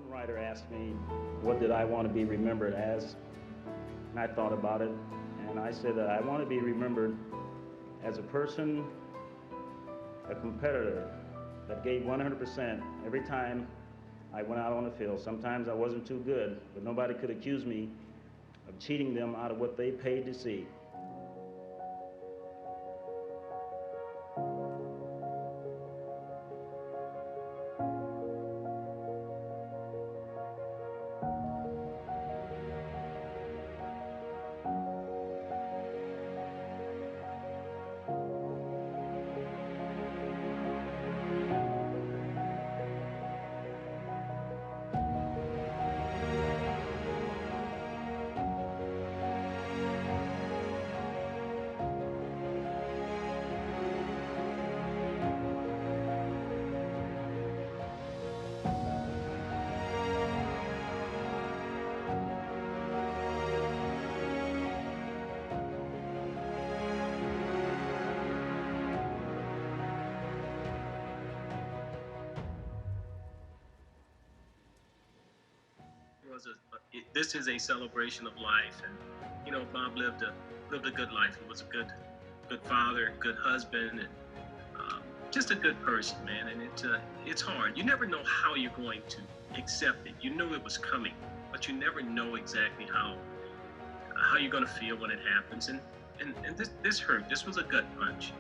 Writer asked me, what did I want to be remembered as? And I thought about it, and I said that I want to be remembered as a person, a competitor that gave 100% every time I went out on the field. Sometimes I wasn't too good, but nobody could accuse me of cheating them out of what they paid to see. This is a celebration of life, and you know, Bob lived a good life. He was a good father, good husband, and just a good person, man. And it's hard. You never know how you're going to accept it. You know it was coming, but you never know exactly how you're going to feel when it happens. And this hurt. This was a gut punch.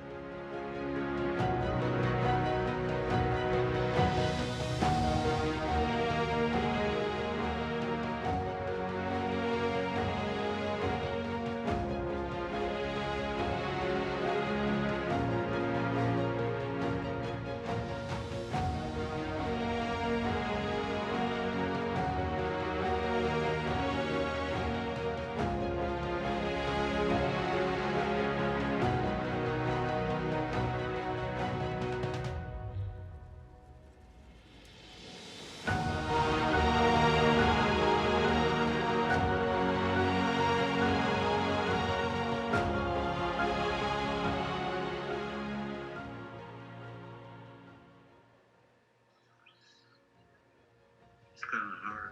it's kind of hard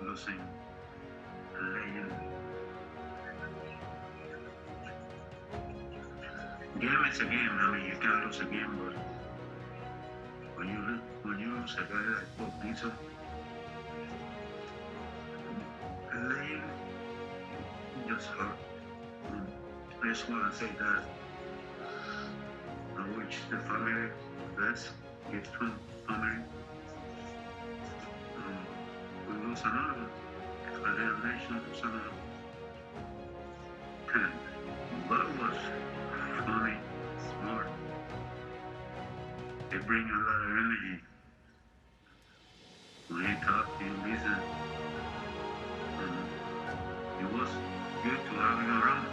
losing a legend. Game is a game. I mean, you can't lose a game, but when you lose a guy like Bob Gibson, a legend, just hurt. I just want to say that I wish the family best, Gibson family. We lose another Cardinals nation, lose another. And Bob was funny, smart. They bring a lot of energy. When he talked, you listen. It was good to have him around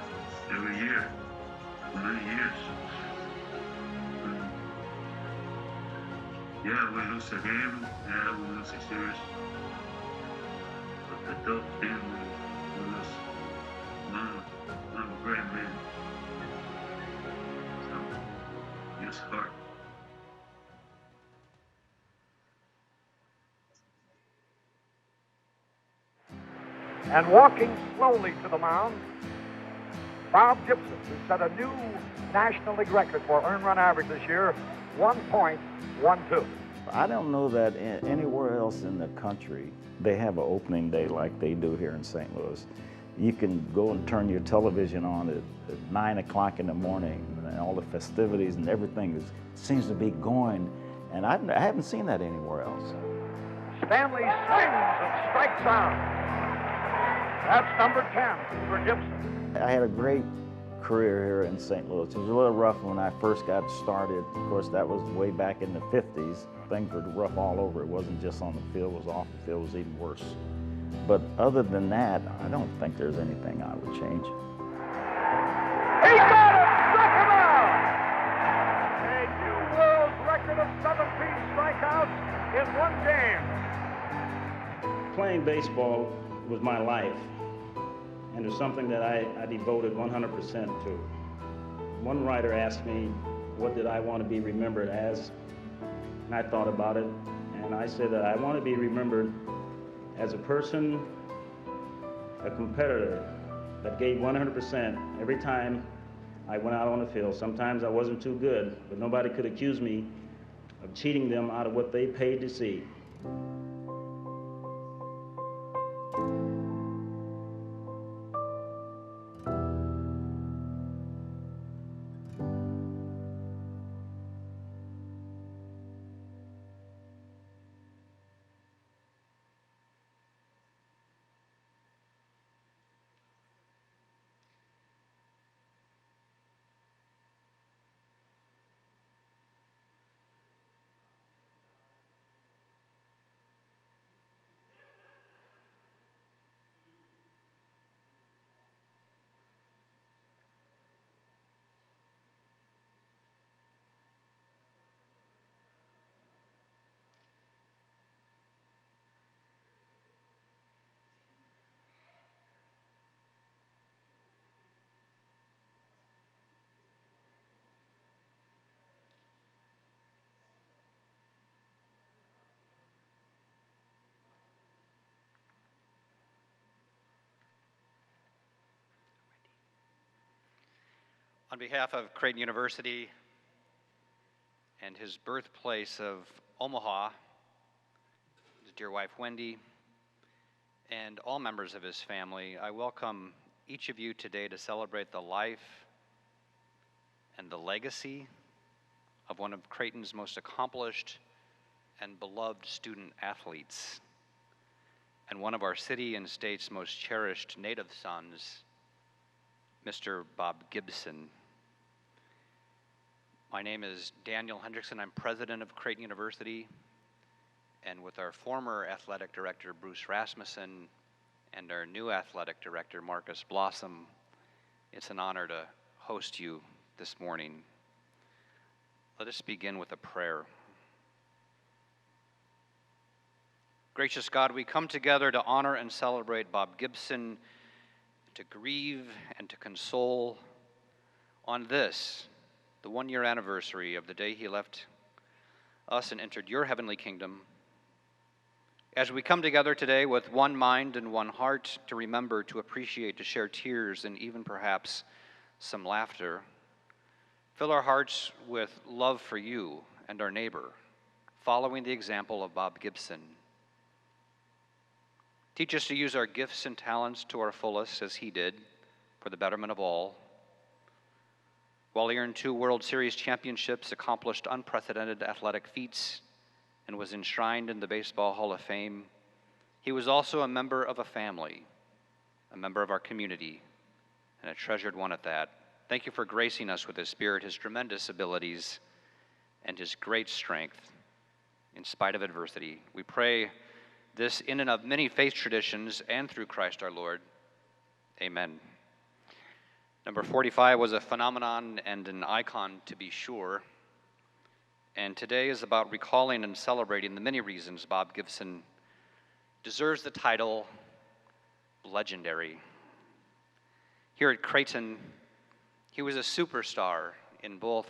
every year, for many years. Yeah, we lose a game, yeah, we lose a series. But the top thing, we lose one great man. So, it's hard. And walking slowly to the mound, Bob Gibson, who set a new National League record for earned run average this year, 1.12. I don't know that anywhere else in the country they have an opening day like they do here in St. Louis. You can go and turn your television on at 9 o'clock in the morning, and all the festivities and everything seems to be going, and I haven't seen that anywhere else. Stanley swings and strikes out. That's number 10 for Gibson. I had a great career here in St. Louis. It was a little rough when I first got started. Of course, that was way back in the 50s. Things were rough all over. It wasn't just on the field, it was off the field, it was even worse. But other than that, I don't think there's anything I would change. He got it! Struck him out! A new world record of 17 strikeouts in one game. Playing baseball was my life, and it's something that I devoted 100% to. One writer asked me, what did I want to be remembered as? And I thought about it, and I said that I want to be remembered as a person, a competitor that gave 100% every time I went out on the field. Sometimes I wasn't too good, but nobody could accuse me of cheating them out of what they paid to see. On behalf of Creighton University and his birthplace of Omaha, his dear wife Wendy, and all members of his family, I welcome each of you today to celebrate the life and the legacy of one of Creighton's most accomplished and beloved student athletes, and one of our city and state's most cherished native sons, Mr. Bob Gibson. My name is Daniel Hendrickson. I'm president of Creighton University, and with our former athletic director, Bruce Rasmussen, and our new athletic director, Marcus Blossom, it's an honor to host you this morning. Let us begin with a prayer. Gracious God, we come together to honor and celebrate Bob Gibson, to grieve and to console on this, the one-year anniversary of the day he left us and entered your heavenly kingdom. As we come together today with one mind and one heart to remember, to appreciate, to share tears, and even perhaps some laughter, fill our hearts with love for you and our neighbor, following the example of Bob Gibson. Teach us to use our gifts and talents to our fullest, as he did, for the betterment of all. While he earned 2 World Series championships, accomplished unprecedented athletic feats, and was enshrined in the Baseball Hall of Fame, he was also a member of a family, a member of our community, and a treasured one at that. Thank you for gracing us with his spirit, his tremendous abilities, and his great strength in spite of adversity. We pray this in and of many faith traditions and through Christ our Lord. Amen. Number 45 was a phenomenon and an icon, to be sure. And today is about recalling and celebrating the many reasons Bob Gibson deserves the title legendary. Here at Creighton, he was a superstar in both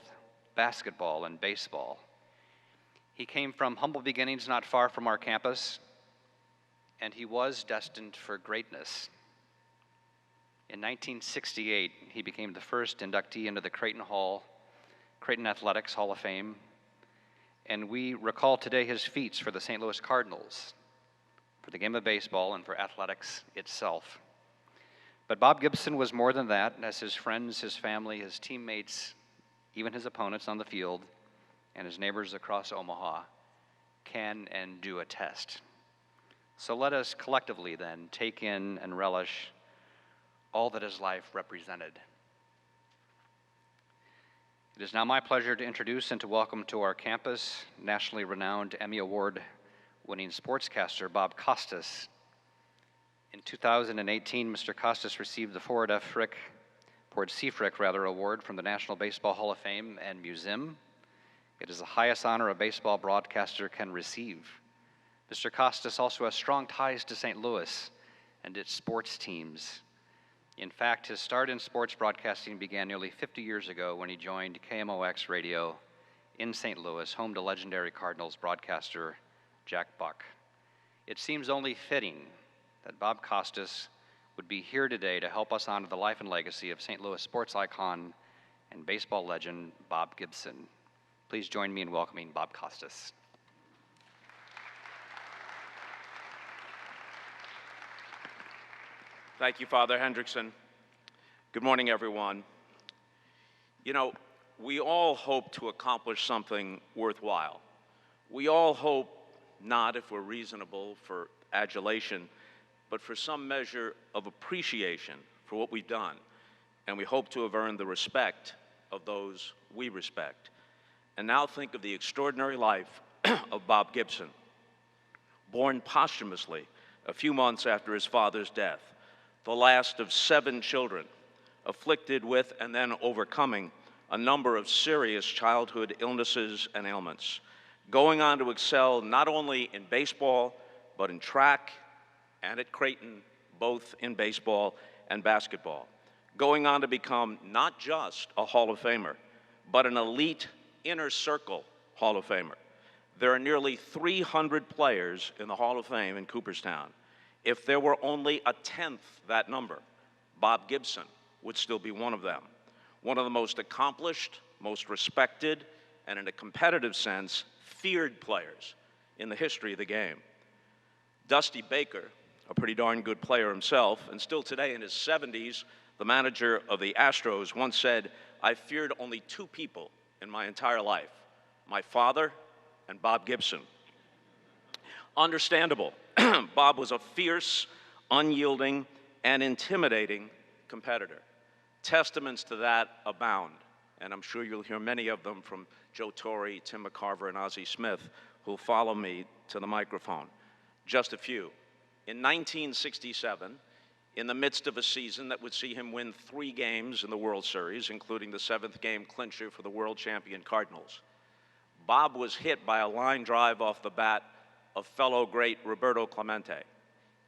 basketball and baseball. He came from humble beginnings not far from our campus, and he was destined for greatness. In 1968, he became the first inductee into the Creighton Athletics Hall of Fame, and we recall today his feats for the St. Louis Cardinals, for the game of baseball, and for athletics itself. But Bob Gibson was more than that, as his friends, his family, his teammates, even his opponents on the field, and his neighbors across Omaha can and do attest. So let us collectively then take in and relish all that his life represented. It is now my pleasure to introduce and to welcome to our campus nationally renowned Emmy Award-winning sportscaster Bob Costas. In 2018, Mr. Costas received the Ford C. Frick Award from the National Baseball Hall of Fame and Museum. It is the highest honor a baseball broadcaster can receive. Mr. Costas also has strong ties to St. Louis and its sports teams. In fact, his start in sports broadcasting began nearly 50 years ago when he joined KMOX Radio in St. Louis, home to legendary Cardinals broadcaster Jack Buck. It seems only fitting that Bob Costas would be here today to help us honor the life and legacy of St. Louis sports icon and baseball legend Bob Gibson. Please join me in welcoming Bob Costas. Thank you, Father Hendrickson. Good morning, everyone. You know, we all hope to accomplish something worthwhile. We all hope not, if we're reasonable, for adulation, but for some measure of appreciation for what we've done. And we hope to have earned the respect of those we respect. And now think of the extraordinary life of Bob Gibson, born posthumously a few months after his father's death, the last of 7 children, afflicted with and then overcoming a number of serious childhood illnesses and ailments, going on to excel not only in baseball, but in track and at Creighton, both in baseball and basketball, going on to become not just a Hall of Famer, but an elite inner circle Hall of Famer. There are nearly 300 players in the Hall of Fame in Cooperstown. If there were only a 10th that number, Bob Gibson would still be one of them. One of the most accomplished, most respected, and in a competitive sense, feared players in the history of the game. Dusty Baker, a pretty darn good player himself, and still today in his 70s, the manager of the Astros, once said, "I feared only 2 people in my entire life, my father and Bob Gibson." Understandable. Bob was a fierce, unyielding, and intimidating competitor. Testaments to that abound, and I'm sure you'll hear many of them from Joe Torre, Tim McCarver, and Ozzie Smith, who'll follow me to the microphone. Just a few. In 1967, in the midst of a season that would see him win 3 games in the World Series, including the 7th game clincher for the world champion Cardinals, Bob was hit by a line drive off the bat of fellow great Roberto Clemente.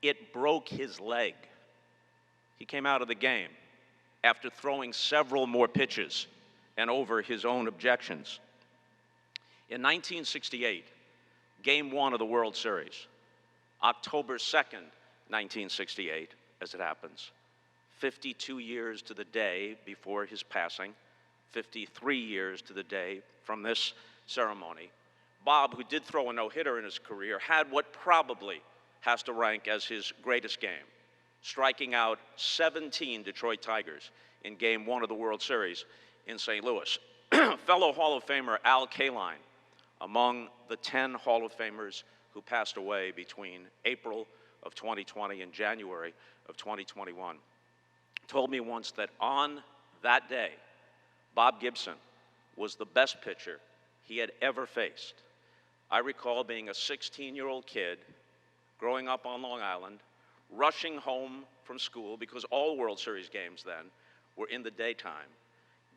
It broke his leg. He came out of the game after throwing several more pitches and over his own objections. In 1968, Game 1 of the World Series, October 2nd, 1968, as it happens. 52 years to the day before his passing, 53 years to the day from this ceremony. Bob, who did throw a no-hitter in his career, had what probably has to rank as his greatest game, striking out 17 Detroit Tigers in Game 1 of the World Series in St. Louis. Fellow Hall of Famer Al Kaline, among the 10 Hall of Famers who passed away between April of 2020 and January of 2021, told me once that on that day, Bob Gibson was the best pitcher he had ever faced. I recall being a 16-year-old kid growing up on Long Island, rushing home from school because all World Series games then were in the daytime,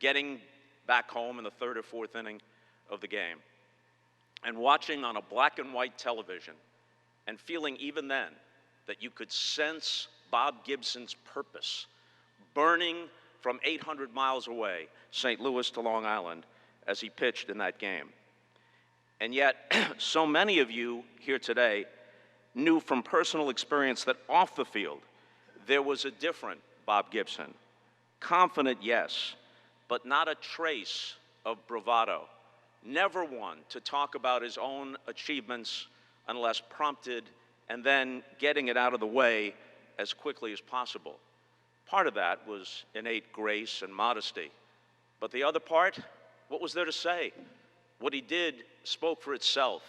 getting back home in the third or fourth inning of the game, and watching on a black and white television and feeling even then that you could sense Bob Gibson's purpose burning from 800 miles away, St. Louis to Long Island, as he pitched in that game. And yet, so many of you here today knew from personal experience that off the field, there was a different Bob Gibson. Confident, yes, but not a trace of bravado. Never one to talk about his own achievements unless prompted, and then getting it out of the way as quickly as possible. Part of that was innate grace and modesty. But the other part, what was there to say? What he did spoke for itself.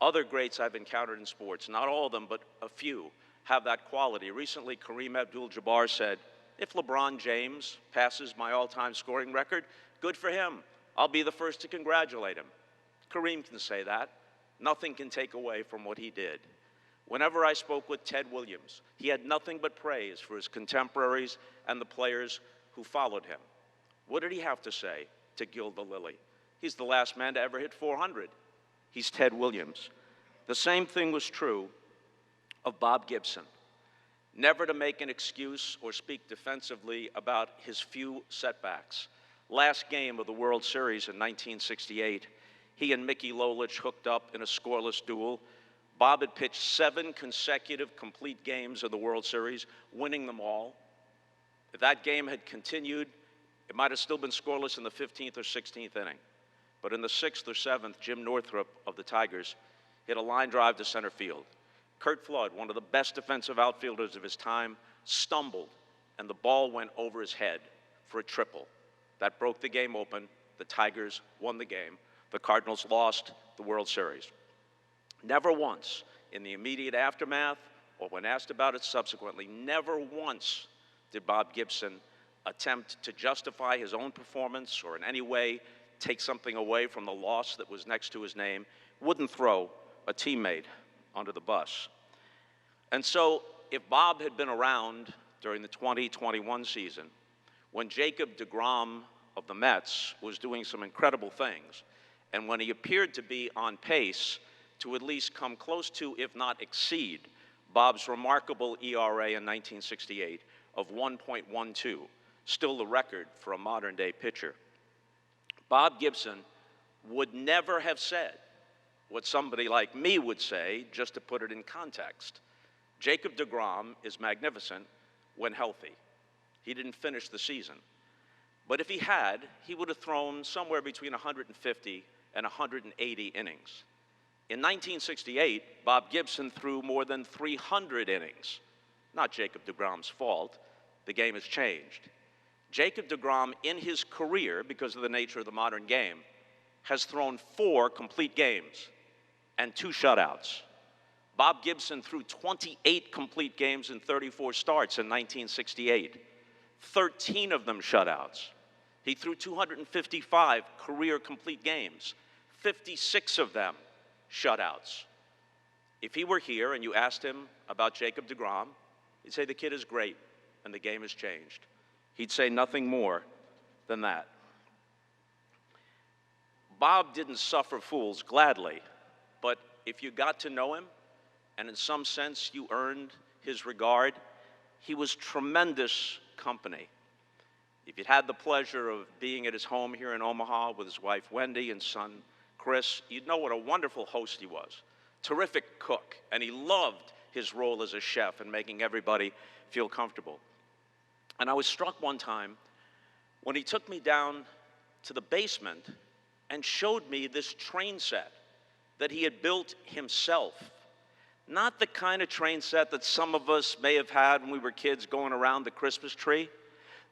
Other greats I've encountered in sports, not all of them, but a few, have that quality. Recently, Kareem Abdul-Jabbar said, "If LeBron James passes my all-time scoring record, good for him. I'll be the first to congratulate him." Kareem can say that. Nothing can take away from what he did. Whenever I spoke with Ted Williams, he had nothing but praise for his contemporaries and the players who followed him. What did he have to say to gild the lily? He's the last man to ever hit 400. He's Ted Williams. The same thing was true of Bob Gibson. Never to make an excuse or speak defensively about his few setbacks. Last game of the World Series in 1968, he and Mickey Lolich hooked up in a scoreless duel. Bob had pitched 7 consecutive complete games of the World Series, winning them all. If that game had continued, it might have still been scoreless in the 15th or 16th inning. But in the 6th or 7th, Jim Northrup of the Tigers hit a line drive to center field. Curt Flood, one of the best defensive outfielders of his time, stumbled, and the ball went over his head for a triple. That broke the game open. The Tigers won the game. The Cardinals lost the World Series. Never once in the immediate aftermath or when asked about it subsequently, never once did Bob Gibson attempt to justify his own performance or in any way take something away from the loss that was next to his name. Wouldn't throw a teammate under the bus. And so if Bob had been around during the 2021 season, when Jacob deGrom of the Mets was doing some incredible things, and when he appeared to be on pace to at least come close to, if not exceed, Bob's remarkable ERA in 1968 of 1.12, still the record for a modern-day pitcher, Bob Gibson would never have said what somebody like me would say, just to put it in context. Jacob deGrom is magnificent when healthy. He didn't finish the season. But if he had, he would have thrown somewhere between 150 and 180 innings. In 1968, Bob Gibson threw more than 300 innings. Not Jacob deGrom's fault. The game has changed. Jacob deGrom, in his career, because of the nature of the modern game, has thrown 4 complete games and 2 shutouts. Bob Gibson threw 28 complete games in 34 starts in 1968, 13 of them shutouts. He threw 255 career complete games, 56 of them shutouts. If he were here and you asked him about Jacob deGrom, he'd say the kid is great and the game has changed. He'd say nothing more than that. Bob didn't suffer fools gladly, but if you got to know him, and in some sense you earned his regard, he was tremendous company. If you'd had the pleasure of being at his home here in Omaha with his wife Wendy and son Chris, you'd know what a wonderful host he was. terrific cook, and he loved his role as a chef and making everybody feel comfortable. And I was struck one time when he took me down to the basement and showed me this train set that he had built himself. Not the kind of train set that some of us may have had when we were kids going around the Christmas tree.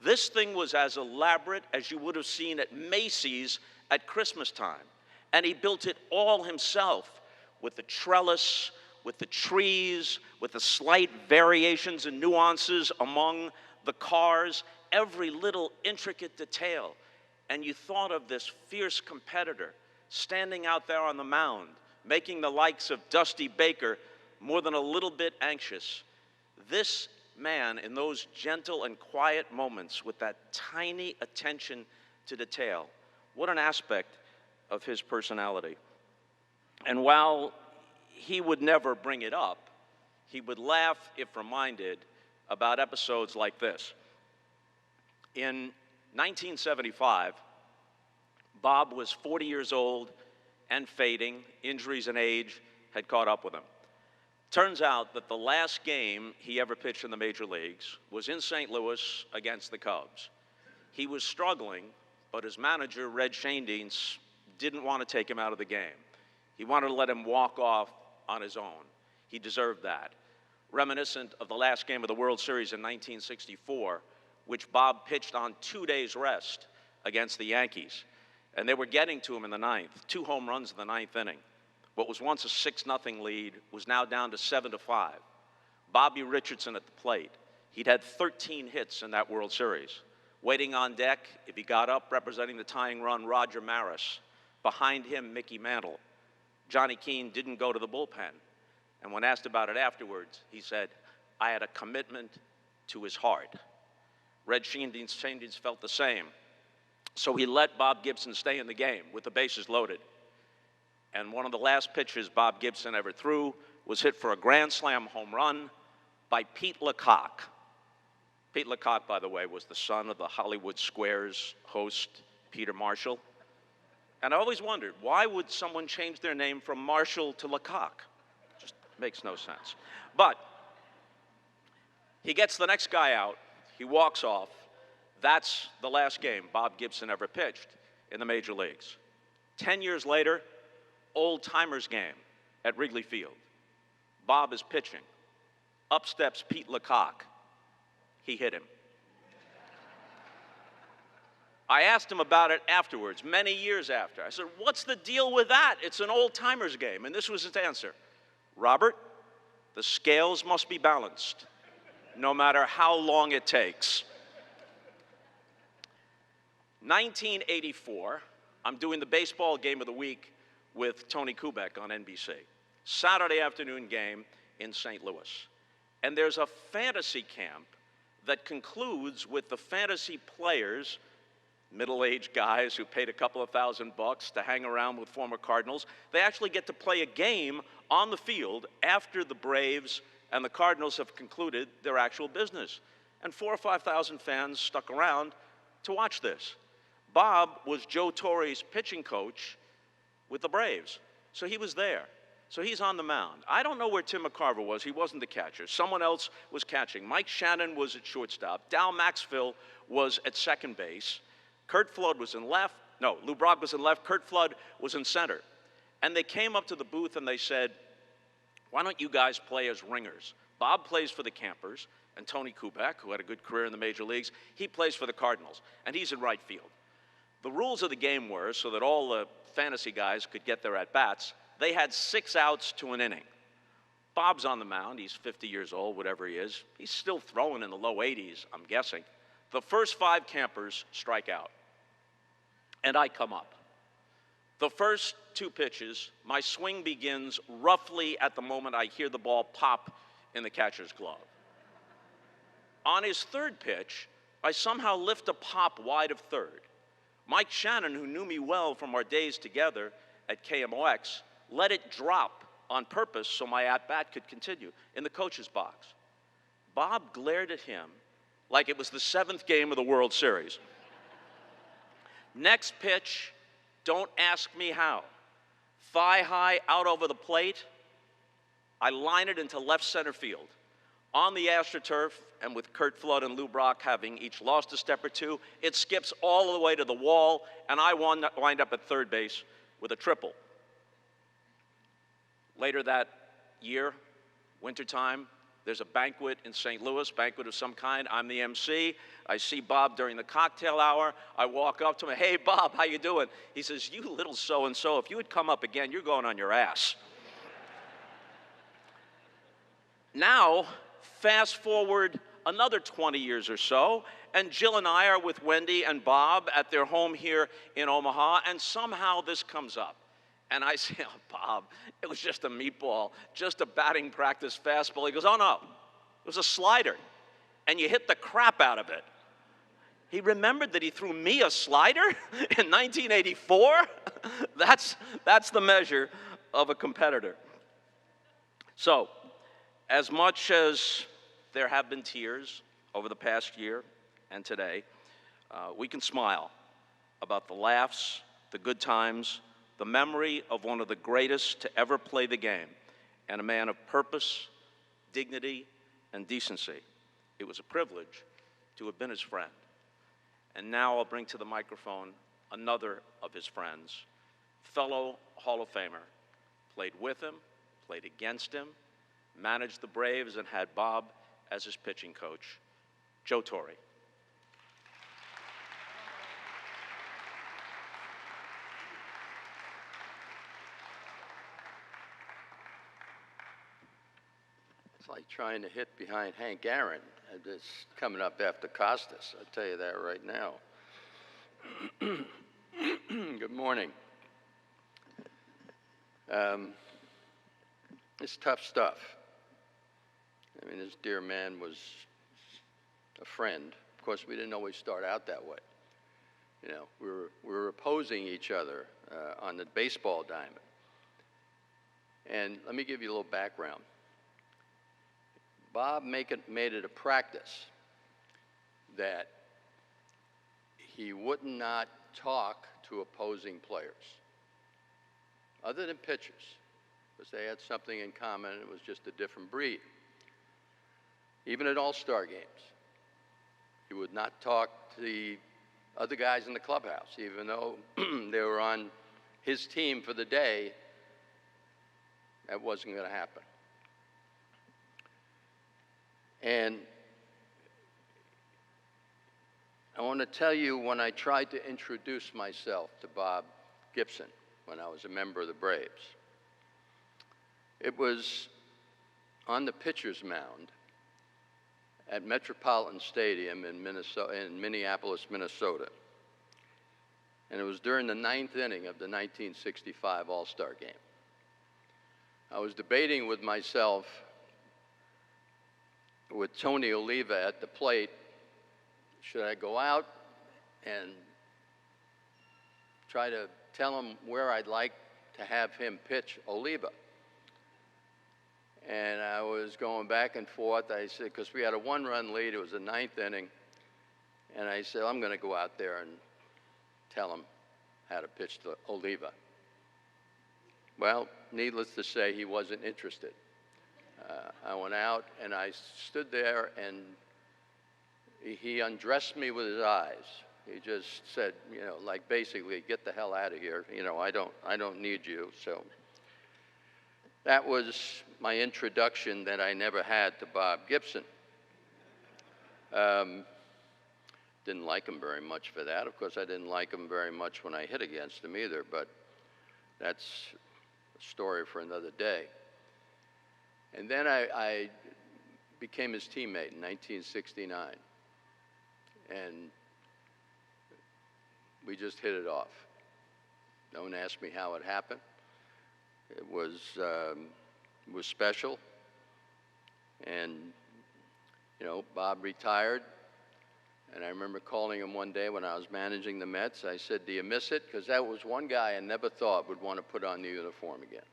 This thing was as elaborate as you would have seen at Macy's at Christmas time. And he built it all himself, with the trellis, with the trees, with the slight variations and nuances among the cars, every little intricate detail. And you thought of this fierce competitor standing out there on the mound, making the likes of Dusty Baker more than a little bit anxious. This man, in those gentle and quiet moments with that tiny attention to detail, what an aspect of his personality. And while he would never bring it up, he would laugh if reminded about episodes like this. In 1975, Bob was 40 years old and fading. Injuries and age had caught up with him. Turns out that the last game he ever pitched in the major leagues was in St. Louis against the Cubs. He was struggling, but his manager, Red Schoendienst, didn't want to take him out of the game. He wanted to let him walk off on his own. He deserved that. Reminiscent of the last game of the World Series in 1964, which Bob pitched on 2 days' rest against the Yankees. And they were getting to him in the ninth, 2 home runs in the ninth inning. What was once a 6-0 lead was now down to 7-5. Bobby Richardson at the plate. He'd had 13 hits in that World Series. Waiting on deck, if he got up, representing the tying run, Roger Maris. Behind him, Mickey Mantle. Johnny Keane didn't go to the bullpen. And when asked about it afterwards, he said, "I had a commitment to his heart." Red Schoendienst felt the same. So he let Bob Gibson stay in the game with the bases loaded. And one of the last pitches Bob Gibson ever threw was hit for a grand slam home run by Pete Lecoq. Pete Lecoq, by the way, was the son of the Hollywood Squares host, Peter Marshall. And I always wondered, why would someone change their name from Marshall to Lecoq? Just makes no sense. But he gets the next guy out. He walks off. That's the last game Bob Gibson ever pitched in the major leagues. 10 years later, old timers game at Wrigley Field. Bob is pitching. Up steps Pete Lecoq. He hit him. I asked him about it afterwards, many years after. I said, "What's the deal with that? It's an old timers game." And this was his answer. "Robert, the scales must be balanced, no matter how long it takes." 1984, I'm doing the baseball game of the week with Tony Kubek on NBC. Saturday afternoon game in St. Louis. And there's a fantasy camp that concludes with the fantasy players, middle-aged guys who paid a couple of $1,000 to hang around with former Cardinals. They actually get to play a game on the field after the Braves and the Cardinals have concluded their actual business. And 4,000 or 5,000 fans stuck around to watch this. Bob was Joe Torre's pitching coach with the Braves, so he was there. So he's on the mound. I don't know where Tim McCarver was. He wasn't the catcher. Someone else was catching. Mike Shannon was at shortstop. Dal Maxfield was at second base. Kurt Flood was in left. No, Lou Brock was in left. Kurt Flood was in center. And they came up to the booth and they said, "Why don't you guys play as ringers?" Bob plays for the Campers, and Tony Kubek, who had a good career in the major leagues, he plays for the Cardinals, and he's in right field. The rules of the game were, so that all the fantasy guys could get their at-bats, they had 6 outs to an inning. Bob's on the mound. He's 50 years old, whatever he is. He's still throwing in the low 80s, I'm guessing. The first 5 Campers strike out, and I come up. The first 2 pitches, my swing begins roughly at the moment I hear the ball pop in the catcher's glove. On his 3rd pitch, I somehow lift a pop wide of third. Mike Shannon, who knew me well from our days together at KMOX, let it drop on purpose so my at-bat could continue in the coach's box. Bob glared at him like it was the 7th game of the World Series. Next pitch, don't ask me how. Thigh high out over the plate, I line it into left center field. On the AstroTurf, and with Kurt Flood and Lou Brock having each lost a step or two, it skips all the way to the wall, and I wind up at third base with a triple. Later that year, wintertime, there's a banquet in St. Louis, banquet of some kind. I'm the MC. I see Bob during the cocktail hour. I walk up to him, hey, Bob, how you doing? He says, you little so-and-so, if you would come up again, you're going on your ass. Now, fast forward another 20 years or so, and Jill and I are with Wendy and Bob at their home here in Omaha, and somehow this comes up. And I say, oh, Bob, it was just a meatball, just a batting practice fastball. He goes, oh, no, it was a slider, and you hit the crap out of it. He remembered that he threw me a slider in 1984? That's the measure of a competitor. So, as much as there have been tears over the past year and today, we can smile about the laughs, the good times, the memory of one of the greatest to ever play the game, and a man of purpose, dignity, and decency. It was a privilege to have been his friend. And now I'll bring to the microphone another of his friends, fellow Hall of Famer, played with him, played against him, managed the Braves, and had Bob as his pitching coach, Joe Torre. It's like trying to hit behind Hank Aaron. It's coming up after Costas, I'll tell you that right now. Good morning. It's tough stuff. I mean, this dear man was a friend. Of course, we didn't always start out that way. You know, we were opposing each other on the baseball diamond. And let me give you a little background. Bob made it a practice that he would not talk to opposing players, other than pitchers, because they had something in common, and it was just a different breed. Even at all-star games, he would not talk to the other guys in the clubhouse, even though they were on his team for the day. That wasn't going to happen. And I want to tell you, when I tried to introduce myself to Bob Gibson when I was a member of the Braves, it was on the pitcher's mound at Metropolitan Stadium in Minneapolis, Minnesota. And it was during the 9th inning of the 1965 All-Star game. I was debating with myself, with Tony Oliva at the plate, should I go out and try to tell him where I'd like to have him pitch Oliva? And I was going back and forth. I said, because we had a 1-run lead, it was the 9th inning, and I said, I'm going to go out there and tell him how to pitch to Oliva. Well, needless to say, he wasn't interested. I went out and I stood there, and he undressed me with his eyes. He just said, you know, like basically, get the hell out of here. You know, I don't need you. So that was my introduction that I never had to Bob Gibson. Didn't like him very much for that. Of course, I didn't like him very much when I hit against him either, but that's a story for another day. And then I became his teammate in 1969. And we just hit it off. Don't ask me how it happened. It was special. And, you know, Bob retired. And I remember calling him one day when I was managing the Mets. I said, do you miss it? Because that was one guy I never thought would want to put on the uniform again.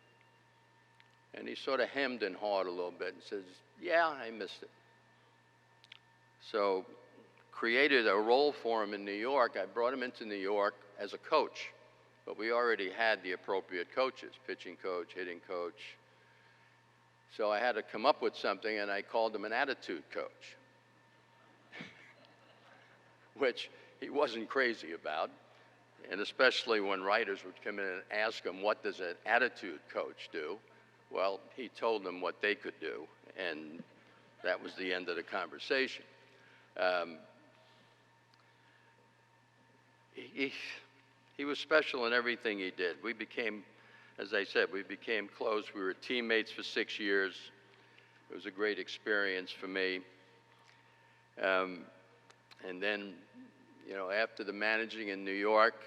And he sort of hemmed and hawed a little bit and says, yeah, I missed it. So created a role for him in New York. I brought him into New York as a coach, but we already had the appropriate coaches, pitching coach, hitting coach. So I had to come up with something, and I called him an attitude coach, which he wasn't crazy about. And especially when writers would come in and ask him, what does an attitude coach do? Well, he told them what they could do, and that was the end of the conversation. He was special in everything he did. We became, as I said, we became close. We were teammates for 6 years. It was a great experience for me. And then, you know, after the managing in New York,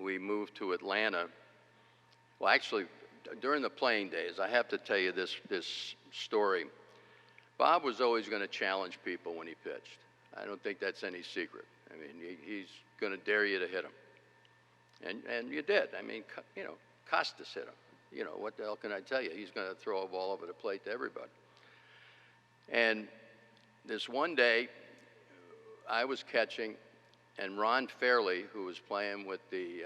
we moved to Atlanta. Well, actually, during the playing days, I have to tell you this story. Bob was always going to challenge people when he pitched. I don't think that's any secret. I mean, he's going to dare you to hit him. And you did. I mean, you know, Costas hit him. You know, what the hell can I tell you? He's going to throw a ball over the plate to everybody. And this one day, I was catching, and Ron Fairley, who was playing with the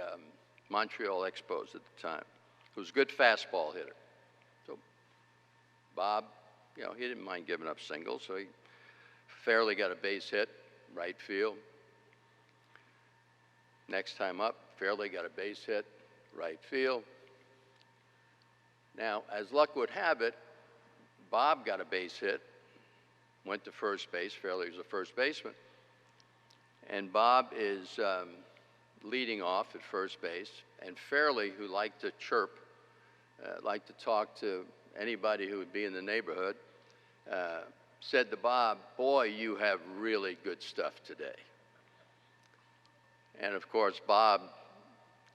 Montreal Expos at the time, who was a good fastball hitter. So Bob, you know, he didn't mind giving up singles, so Fairley got a base hit, right field. Next time up, Fairley got a base hit, right field. Now, as luck would have it, Bob got a base hit, went to first base. Fairley was the first baseman. And Bob is leading off at first base. And Fairley, who liked to chirp, liked to talk to anybody who would be in the neighborhood, said to Bob, "Boy, you have really good stuff today." And of course, Bob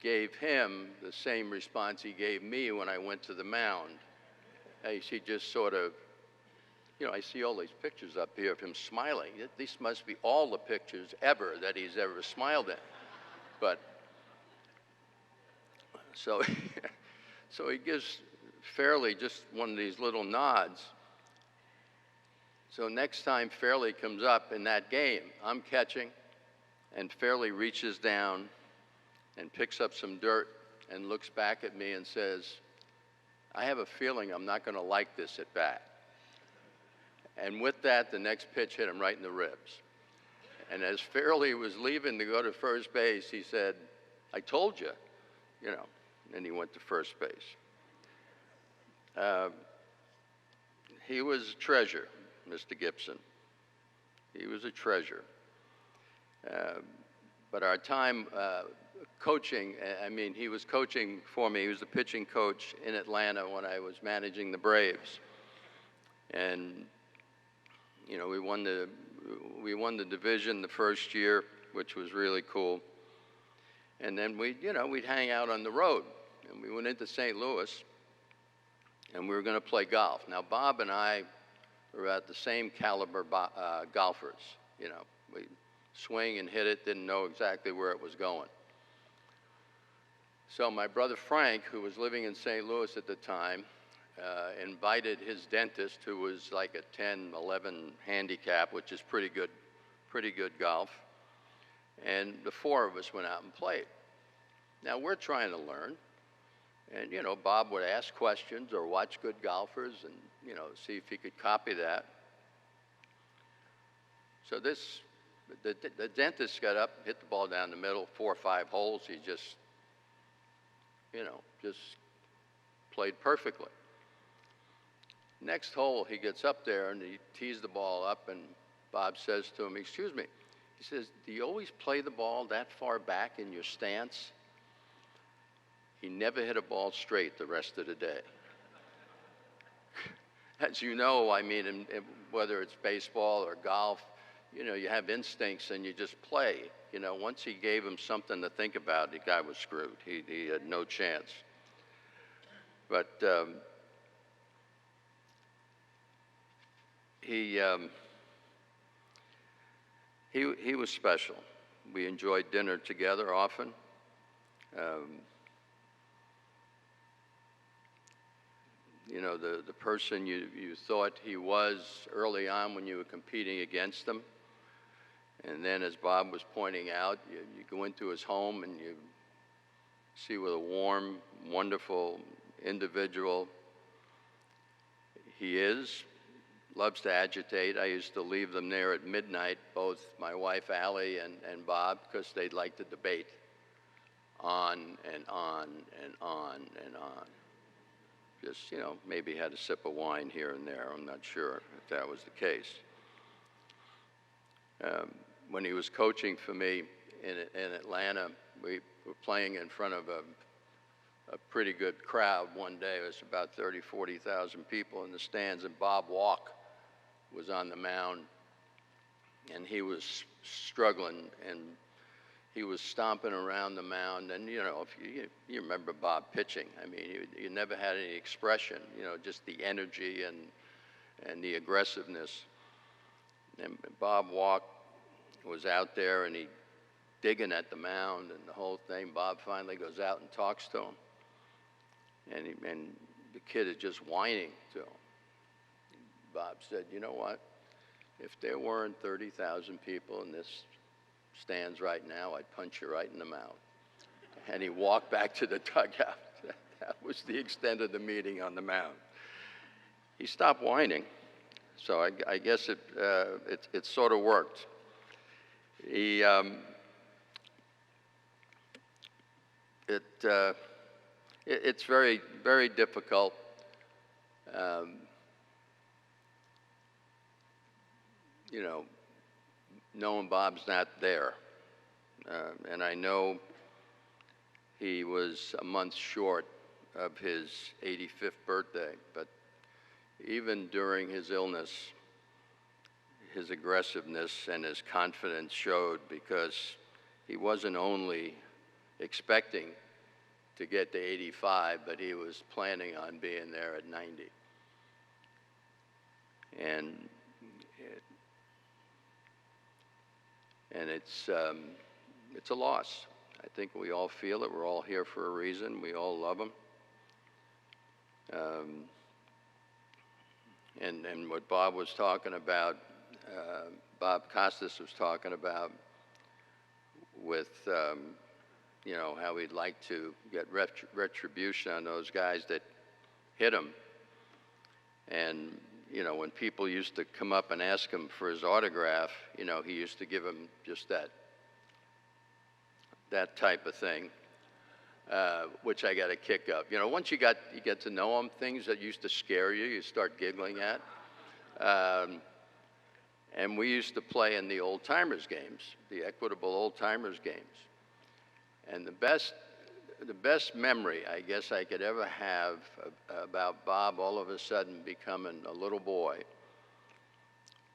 gave him the same response he gave me when I went to the mound. He just sort of, you know, I see all these pictures up here of him smiling. These must be all the pictures ever that he's ever smiled in. But, so, so he gives Fairley just one of these little nods. So next time Fairley comes up in that game, I'm catching, and Fairley reaches down and picks up some dirt and looks back at me and says, "I have a feeling I'm not going to like this at bat." And with that, the next pitch hit him right in the ribs. And as Fairley was leaving to go to first base, he said, "I told you," you know, and he went to first base. He was a treasure, Mr. Gibson. He was a treasure. But our time coaching, I mean, he was coaching for me. He was the pitching coach in Atlanta when I was managing the Braves. And, you know, we won the division the first year, which was really cool. And then we'd hang out on the road. And we went into St. Louis, and we were going to play golf. Now, Bob and I were at the same caliber golfers. You know, we swing and hit it, didn't know exactly where it was going. So my brother Frank, who was living in St. Louis at the time, invited his dentist, who was like a 10, 11 handicap, which is pretty good golf. And the four of us went out and played. Now, we're trying to learn. And, you know, Bob would ask questions or watch good golfers and, you know, see if he could copy that. So the dentist got up, hit the ball down the middle, 4 or 5 holes. He just, you know, just played perfectly. Next hole, he gets up there and he tees the ball up, and Bob says to him, "Excuse me," he says, "do you always play the ball that far back in your stance?" He never hit a ball straight the rest of the day. As you know, I mean, whether it's baseball or golf, you know, you have instincts and you just play. You know, once he gave him something to think about, the guy was screwed. He had no chance. But he was special. We enjoyed dinner together often. You know, the person you thought he was early on when you were competing against him. And then, as Bob was pointing out, you go into his home and you see what a warm, wonderful individual loves to agitate. I used to leave them there at midnight, both my wife Allie and Bob, because they'd like to debate on and on and on and on. Just, you know, maybe had a sip of wine here and there. I'm not sure if that was the case. When he was coaching for me in Atlanta, we were playing in front of a pretty good crowd one day. It was about 30, 40,000 people in the stands, and Bob Walk was on the mound, and he was struggling, and he was stomping around the mound. And, you know, if you remember Bob pitching, I mean, he never had any expression, you know, just the energy and the aggressiveness. And Bob Walk was out there, and he digging at the mound and the whole thing. Bob finally goes out and talks to him, and the kid is just whining to him. Bob said, "You know what? If there weren't 30,000 people in this stands right now, I'd punch you right in the mouth." And he walked back to the dugout. That was the extent of the meeting on the mound. He stopped whining, so I guess it sort of worked. It's very, very difficult. You know, knowing Bob's not there. And I know he was a month short of his 85th birthday, but even during his illness, his aggressiveness and his confidence showed, because he wasn't only expecting to get to 85, but he was planning on being there at 90. And it's a loss. I think we all feel it. We're all here for a reason. We all love him. And what Bob was talking about, Bob Costas was talking about with, you know, how he'd like to get retribution on those guys that hit him. And, you know, when people used to come up and ask him for his autograph, you know, he used to give them just that type of thing, which I got a kick of. You know, once you get to know him, things that used to scare you, you start giggling at. And we used to play in the old timers games, the equitable old timers games. And the best memory I guess I could ever have about Bob all of a sudden becoming a little boy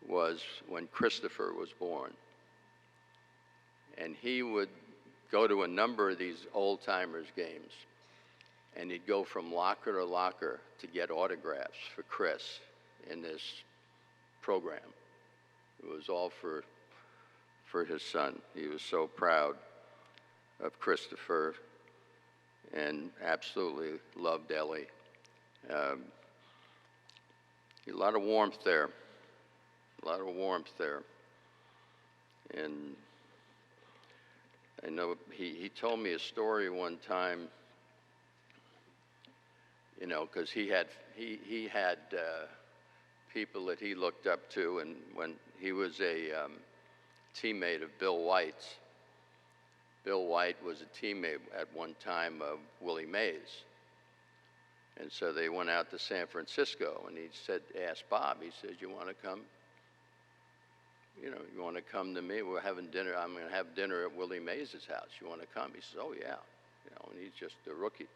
was when Christopher was born. And he would go to a number of these old-timers games, and he'd go from locker to locker to get autographs for Chris in this program. It was all for his son. He was so proud of Christopher and absolutely loved Ellie. A lot of warmth there. And I know he told me a story one time, you know, because he had people that he looked up to, and when he was a teammate of Bill White's. Bill White was a teammate at one time of Willie Mays. And so they went out to San Francisco, and he asked Bob, he said, "You want to come? You know, you want to come to me? We're having dinner. I'm going to have dinner at Willie Mays' house. You want to come?" He says, "Oh, yeah." You know, and he's just a rookie.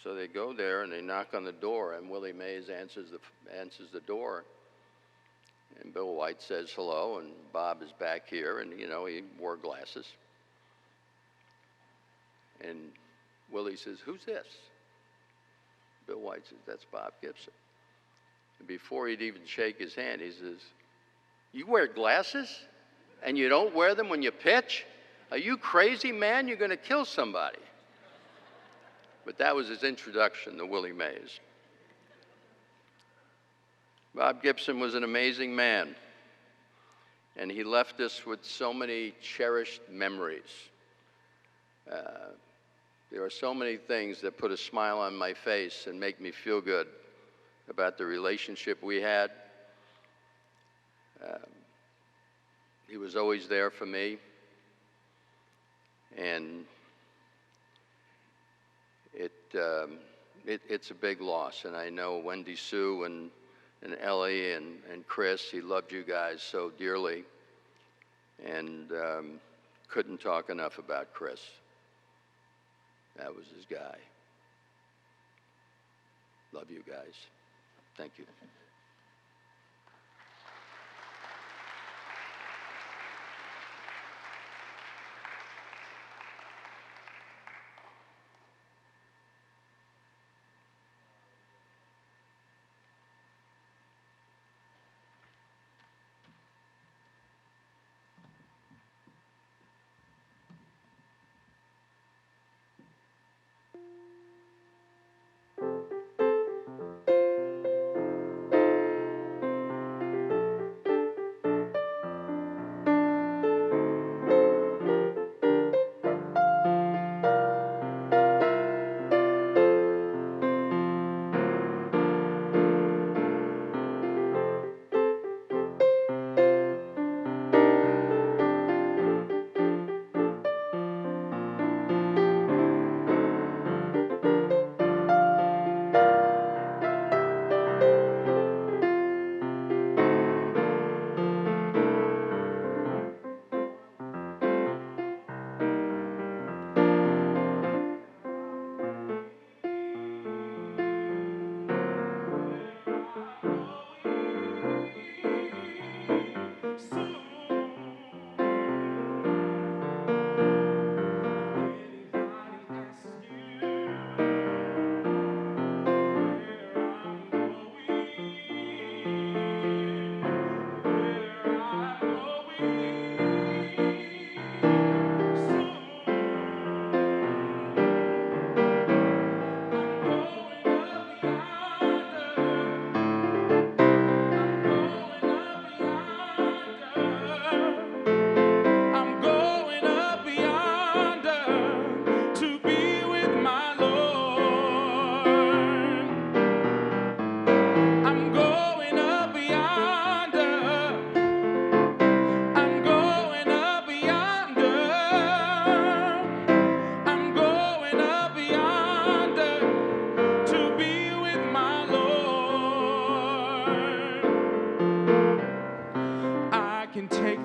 So they go there, and they knock on the door, and Willie Mays answers the door. And Bill White says hello, and Bob is back here, and, you know, he wore glasses. And Willie says, "Who's this?" Bill White says, "That's Bob Gibson." And before he'd even shake his hand, he says, "You wear glasses and you don't wear them when you pitch? Are you crazy, man? You're going to kill somebody." But that was his introduction to Willie Mays. Bob Gibson was an amazing man, and he left us with so many cherished memories. There are so many things that put a smile on my face and make me feel good about the relationship we had. He was always there for me, and it's a big loss. And I know Wendy Sue and Ellie and Chris, he loved you guys so dearly, and couldn't talk enough about Chris. That was his guy. Love you guys. Thank you.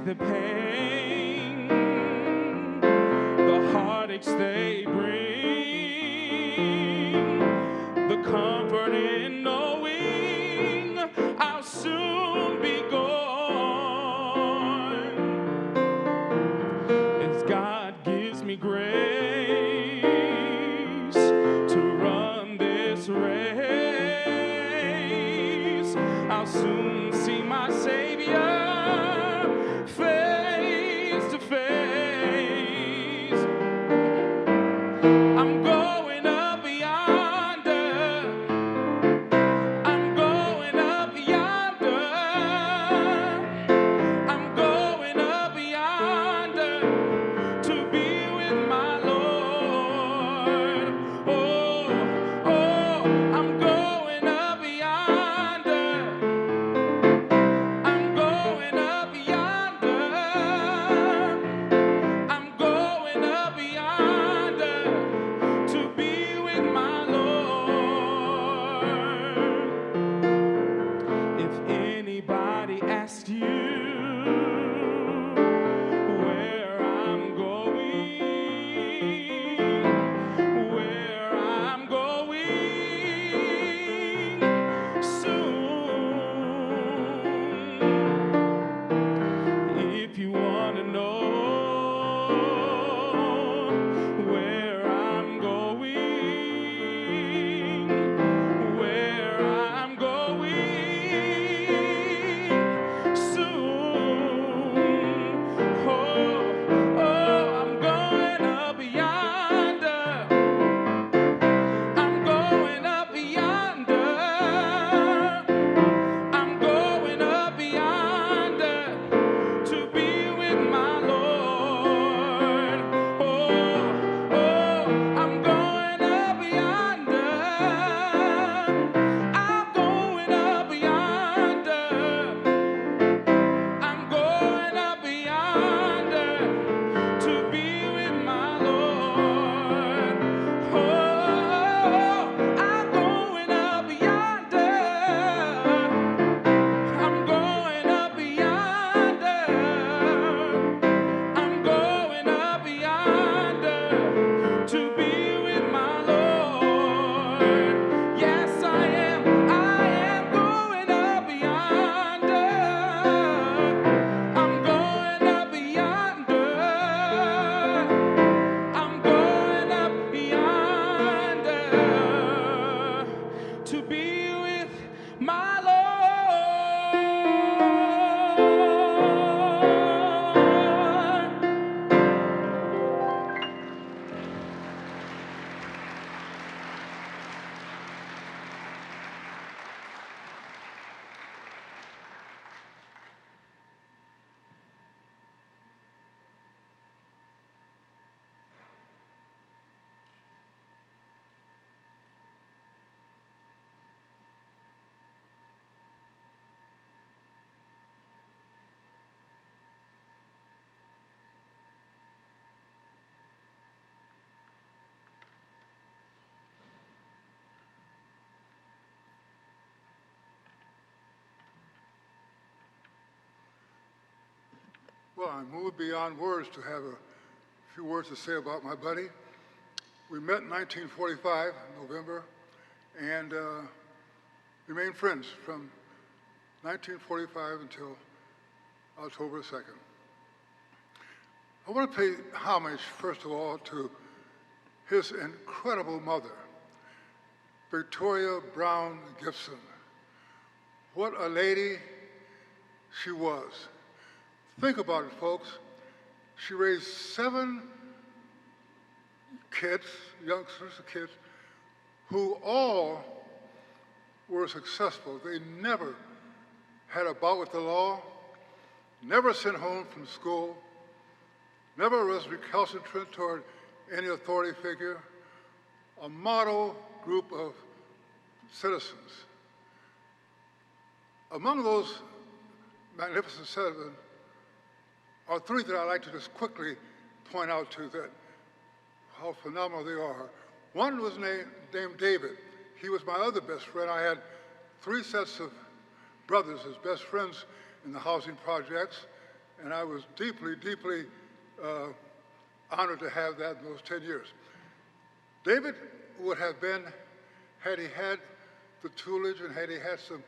The pain, the heartaches they bring, the comfort in knowing I'll soon be gone. As God gives me grace to run this race, I'll soon see my Savior face to face. I'm going up yonder. I'm going up yonder. I'm going up yonder to be with my Lord. Oh, oh, I'm going up yonder. I'm going Well, I'm moved beyond words to have a few words to say about my buddy. We met in 1945, November, and remained friends from 1945 until October 2nd. I want to pay homage, first of all, to his incredible mother, Victoria Brown Gibson. What a lady she was. Think about it, folks. She raised 7 kids, youngsters, kids, who all were successful. They never had a bout with the law, never sent home from school, never was recalcitrant toward any authority figure, a model group of citizens. Among those magnificent 7 are 3 that I'd like to just quickly point out to that how phenomenal they are. One was named David. He was my other best friend. I had 3 sets of brothers as best friends in the housing projects, and I was deeply, deeply honored to have that in those 10 years. David would have been, had he had the tutelage and had he had some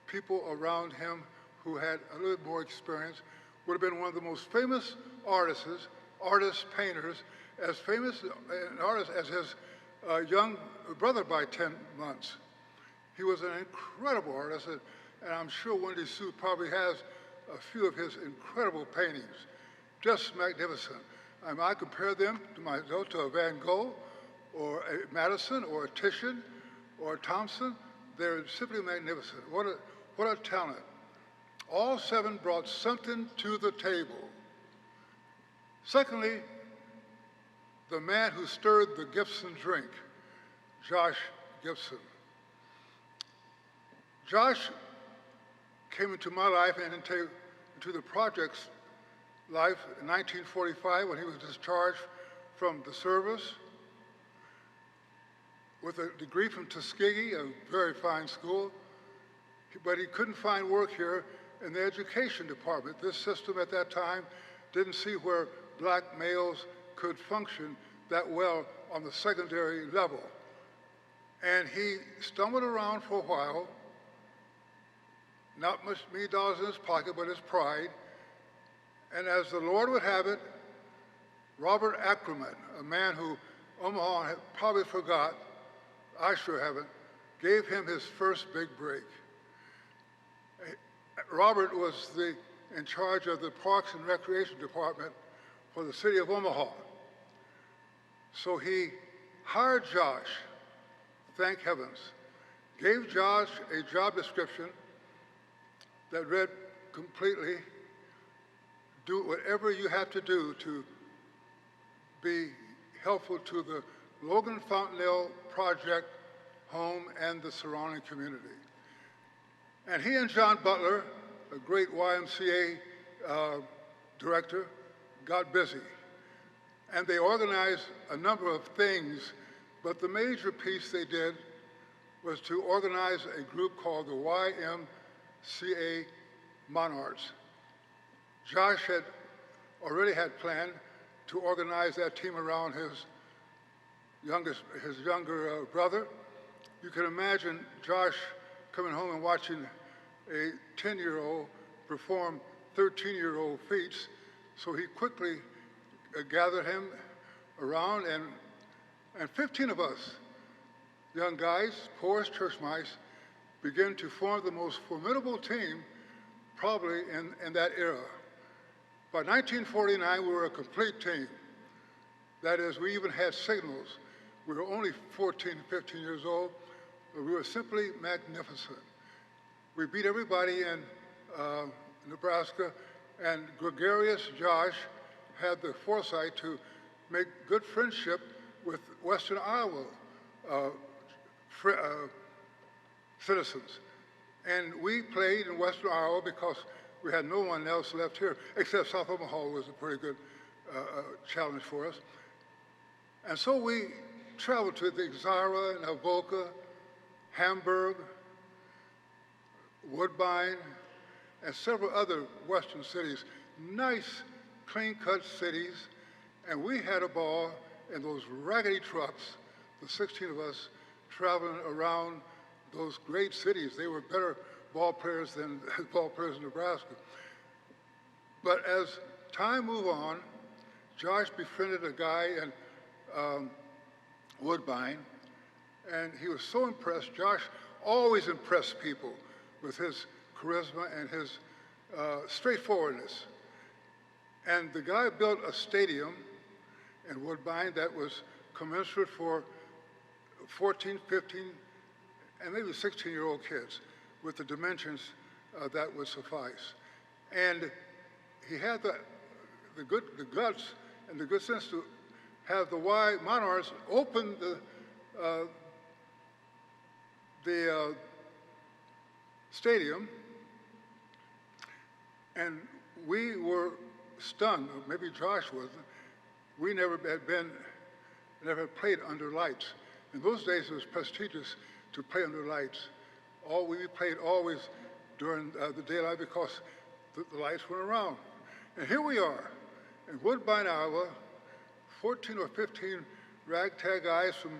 people around him who had a little more experience, would have been one of the most famous artists, painters, as famous an artist as his young brother by 10 months. He was an incredible artist, and I'm sure Wendy Sue probably has a few of his incredible paintings, just magnificent. I compare them to a Van Gogh, or a Madison, or a Titian, or a Thompson. They're simply magnificent. What a talent. All 7 brought something to the table. Secondly, the man who stirred the Gibson drink, Josh Gibson. Josh came into my life and into the project's life in 1945 when he was discharged from the service with a degree from Tuskegee, a very fine school, but he couldn't find work here in the education department. This system at that time didn't see where black males could function that well on the secondary level. And he stumbled around for a while, not much many dollars in his pocket, but his pride. And as the Lord would have it, Robert Ackerman, a man who Omaha had probably forgot, I sure haven't, gave him his first big break. Robert was in charge of the Parks and Recreation Department for the city of Omaha. So he hired Josh, thank heavens, gave Josh a job description that read completely, do whatever you have to do to be helpful to the Logan Fontenelle Project home and the surrounding community. And he and John Butler, a great YMCA director, got busy. And they organized a number of things, but the major piece they did was to organize a group called the YMCA Monarchs. Josh had already had planned to organize that team around his younger brother. You can imagine Josh coming home and watching a 10-year-old perform 13-year-old feats, so he quickly gathered him around, and 15 of us, young guys, poor as church mice, began to form the most formidable team probably in that era. By 1949, we were a complete team. That is, we even had signals. We were only 14, 15 years old, but we were simply magnificent. We beat everybody in Nebraska, and gregarious Josh had the foresight to make good friendship with Western Iowa citizens. And we played in Western Iowa because we had no one else left here, except South Omaha was a pretty good challenge for us. And so we traveled to the Exira, Avoca, Hamburg, Woodbine, and several other western cities. Nice clean-cut cities, and we had a ball in those raggedy trucks, the 16 of us traveling around those great cities. They were better ball players than ball players in Nebraska. But as time moved on, Josh befriended a guy in Woodbine, and he was so impressed. Josh always impressed people with his charisma and his straightforwardness. And the guy built a stadium in Woodbine that was commensurate for 14, 15, and maybe 16-year-old kids with the dimensions that would suffice. And he had the guts and the good sense to have the Y Monarchs open the stadium, and we were stunned, or maybe Josh wasn't. We never had played under lights. In those days, it was prestigious to play under lights. We played always during the daylight because the lights weren't around. And here we are in Woodbine, Iowa, 14 or 15 ragtag guys from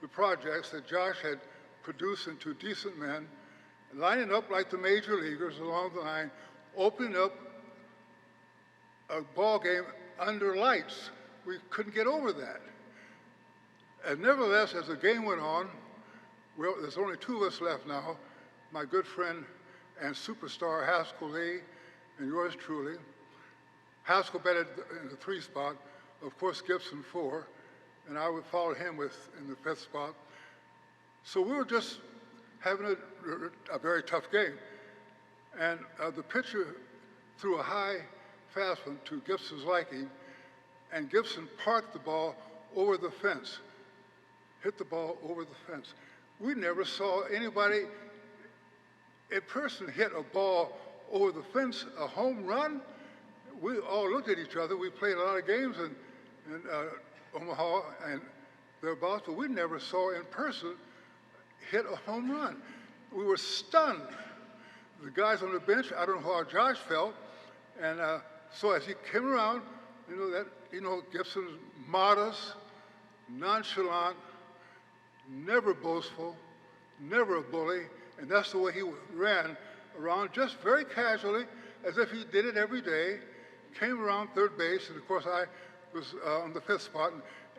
the projects that Josh had produced into decent men, lining up like the major leaguers along the line, opening up a ball game under lights. We couldn't get over that. And nevertheless, as the game went on, well, there's only two of us left now, my good friend and superstar Haskell Lee, and yours truly. Haskell batted in the 3 spot, of course Gibson 4, and I would follow him in the 5th spot. So we were just having a very tough game. And the pitcher threw a high fast one to Gibson's liking, and Gibson parked the ball over the fence, hit the ball over the fence. We never saw anybody, a person hit a ball over the fence, a home run. We all looked at each other. We played a lot of games in Omaha and thereabouts, but we never saw in person hit a home run. We were stunned. The guys on the bench, I don't know how Josh felt, and so as he came around, Gibson's modest, nonchalant, never boastful, never a bully, and that's the way he ran around, just very casually, as if he did it every day, came around third base, and of course I was on the 5th spot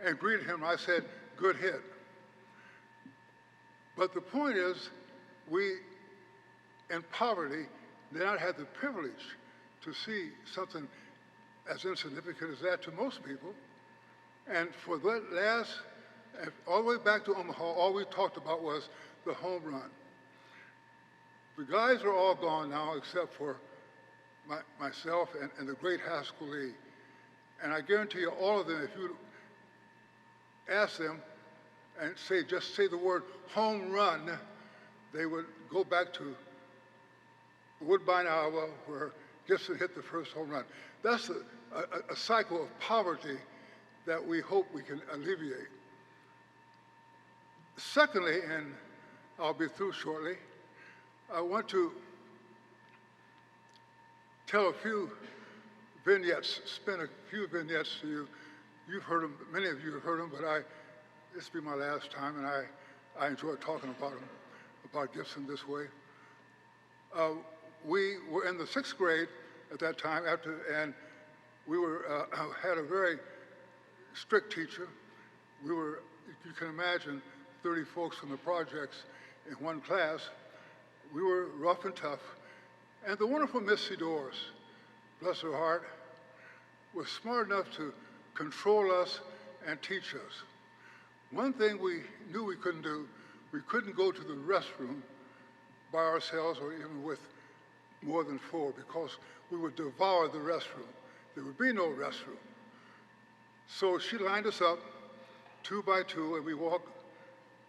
and greeted him. I said, "Good hit." But the point is, we, in poverty, did not have the privilege to see something as insignificant as that to most people. And for that last, all the way back to Omaha, all we talked about was the home run. The guys are all gone now except for myself and the great Haskell Lee. And I guarantee you, all of them, if you ask them and just say the word home run, they would go back to Woodbine, Iowa, where Gibson hit the first home run. That's a cycle of poverty that we hope we can alleviate. Secondly, and I'll be through shortly, I want to tell a few vignettes, spin a few vignettes to you. You've heard them, many of you have heard them, but this will be my last time, and I enjoy talking about Gibson this way. We were in the 6th grade at that time, and we had a very strict teacher. We were, you can imagine, 30 folks from the projects in one class. We were rough and tough. And the wonderful Miss Sidors, bless her heart, was smart enough to control us and teach us. One thing we knew we couldn't do, we couldn't go to the restroom by ourselves or even with more than 4, because we would devour the restroom. There would be no restroom. So she lined us up 2 by 2, and we walked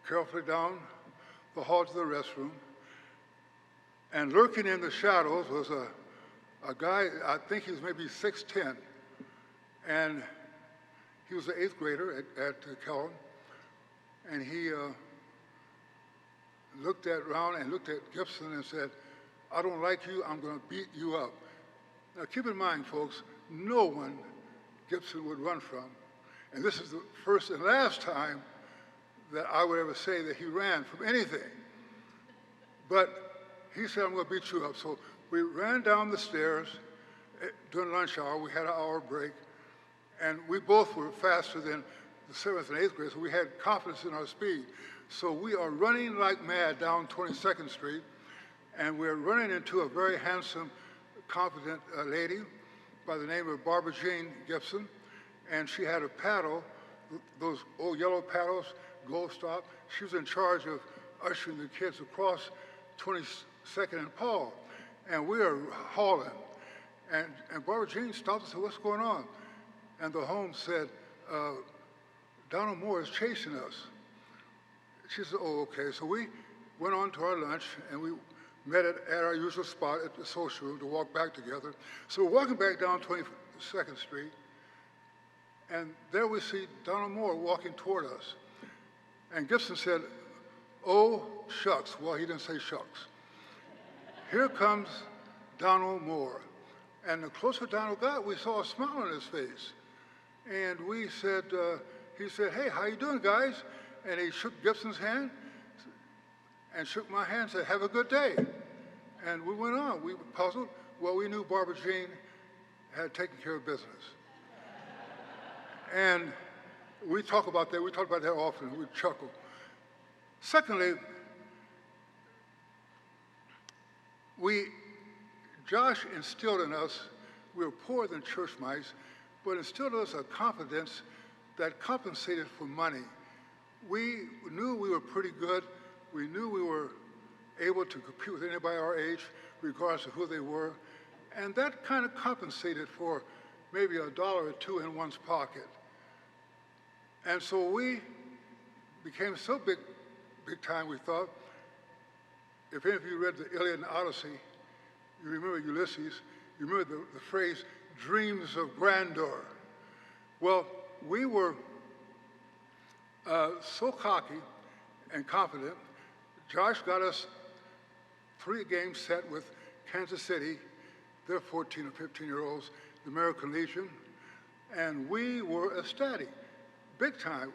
carefully down the hall to the restroom. And lurking in the shadows was a guy, I think he was maybe 6'10", and he was an 8th grader at Kellogg, and he looked around and looked at Gibson and said, "I don't like you, I'm going to beat you up." Now keep in mind, folks, no one Gibson would run from. And this is the first and last time that I would ever say that he ran from anything. But he said, I'm going to beat you up. So we ran down the stairs during lunch hour. We had an hour break. And we both were faster than the 7th and 8th grade, so we had confidence in our speed. So we are running like mad down 22nd Street, and we're running into a very handsome, confident lady by the name of Barbara Jean Gibson, and she had a paddle, those old yellow paddles, Gold Stop. She was in charge of ushering the kids across 22nd and Paul, and we are hauling. And Barbara Jean stopped and said, what's going on? And the home said, Donald Moore is chasing us. She said, oh, okay. So we went on to our lunch, and we met at our usual spot at the social room to walk back together. So we're walking back down 22nd Street, and there we see Donald Moore walking toward us. And Gibson said, oh, shucks. Well, he didn't say shucks. Here comes Donald Moore. And the closer Donald got, we saw a smile on his face. And we said, he said, hey, how you doing, guys? And he shook Gibson's hand and shook my hand and said, have a good day. And we went on. We were puzzled. Well, we knew Barbara Jean had taken care of business. And we talk about that. We talk about that often. We chuckle. Secondly, Josh instilled in us, we were poorer than church mice, but instilled in us a confidence that compensated for money. We knew we were pretty good. We knew we were able to compete with anybody our age, regardless of who they were. And that kind of compensated for maybe $1 or $2 in one's pocket. And so we became so big time, we thought. If any of you read the Iliad and Odyssey, you remember Ulysses, you remember the phrase, dreams of grandeur. Well, we were so cocky and confident. Josh got us 3 games set with Kansas City, their 14 or 15-year-olds, the American Legion, and we were ecstatic, big time.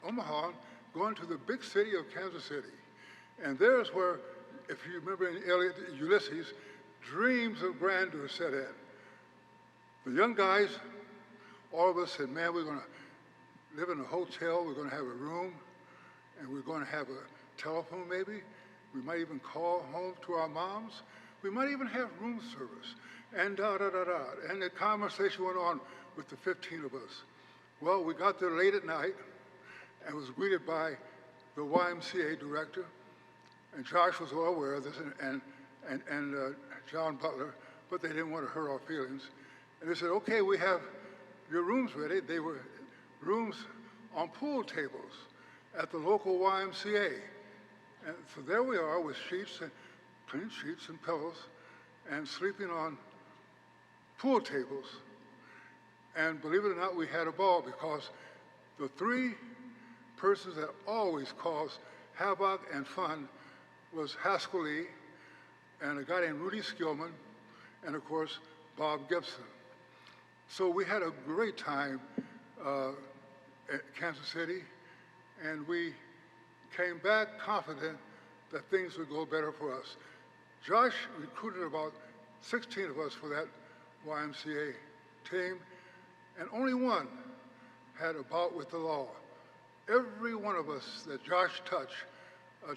Omaha, going to the big city of Kansas City. And there's where, if you remember in Ulysses, dreams of grandeur set in. The young guys, all of us said, man, we're going to live in a hotel, we're going to have a room, and we're going to have a telephone maybe. We might even call home to our moms. We might even have room service, and da-da-da-da. And the conversation went on with the 15 of us. Well, we got there late at night and was greeted by the YMCA director, and Josh was well aware of this, and John Butler, but they didn't want to hurt our feelings. And they said, okay, we have your rooms ready. They were rooms on pool tables at the local YMCA. And so there we are with sheets, and clean sheets and pillows, and sleeping on pool tables. And believe it or not, we had a ball because the 3 persons that always caused havoc and fun was Haskell Lee, and a guy named Rudy Skillman, and of course, Bob Gibson. So we had a great time at Kansas City, and we came back confident that things would go better for us. Josh recruited about 16 of us for that YMCA team, and only one had a bout with the law. Every one of us that Josh touched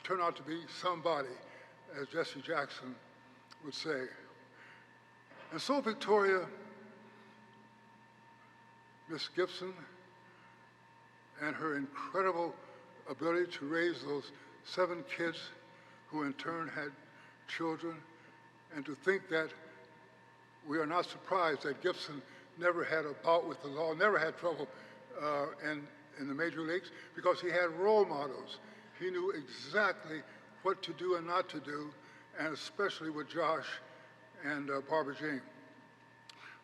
turned out to be somebody, as Jesse Jackson would say. And so Victoria, Miss Gibson, and her incredible ability to raise those 7 kids who in turn had children, and to think that we are not surprised that Gibson never had a bout with the law, never had trouble in the major leagues, because he had role models. He knew exactly what to do and not to do, and especially with Josh and Barbara Jean.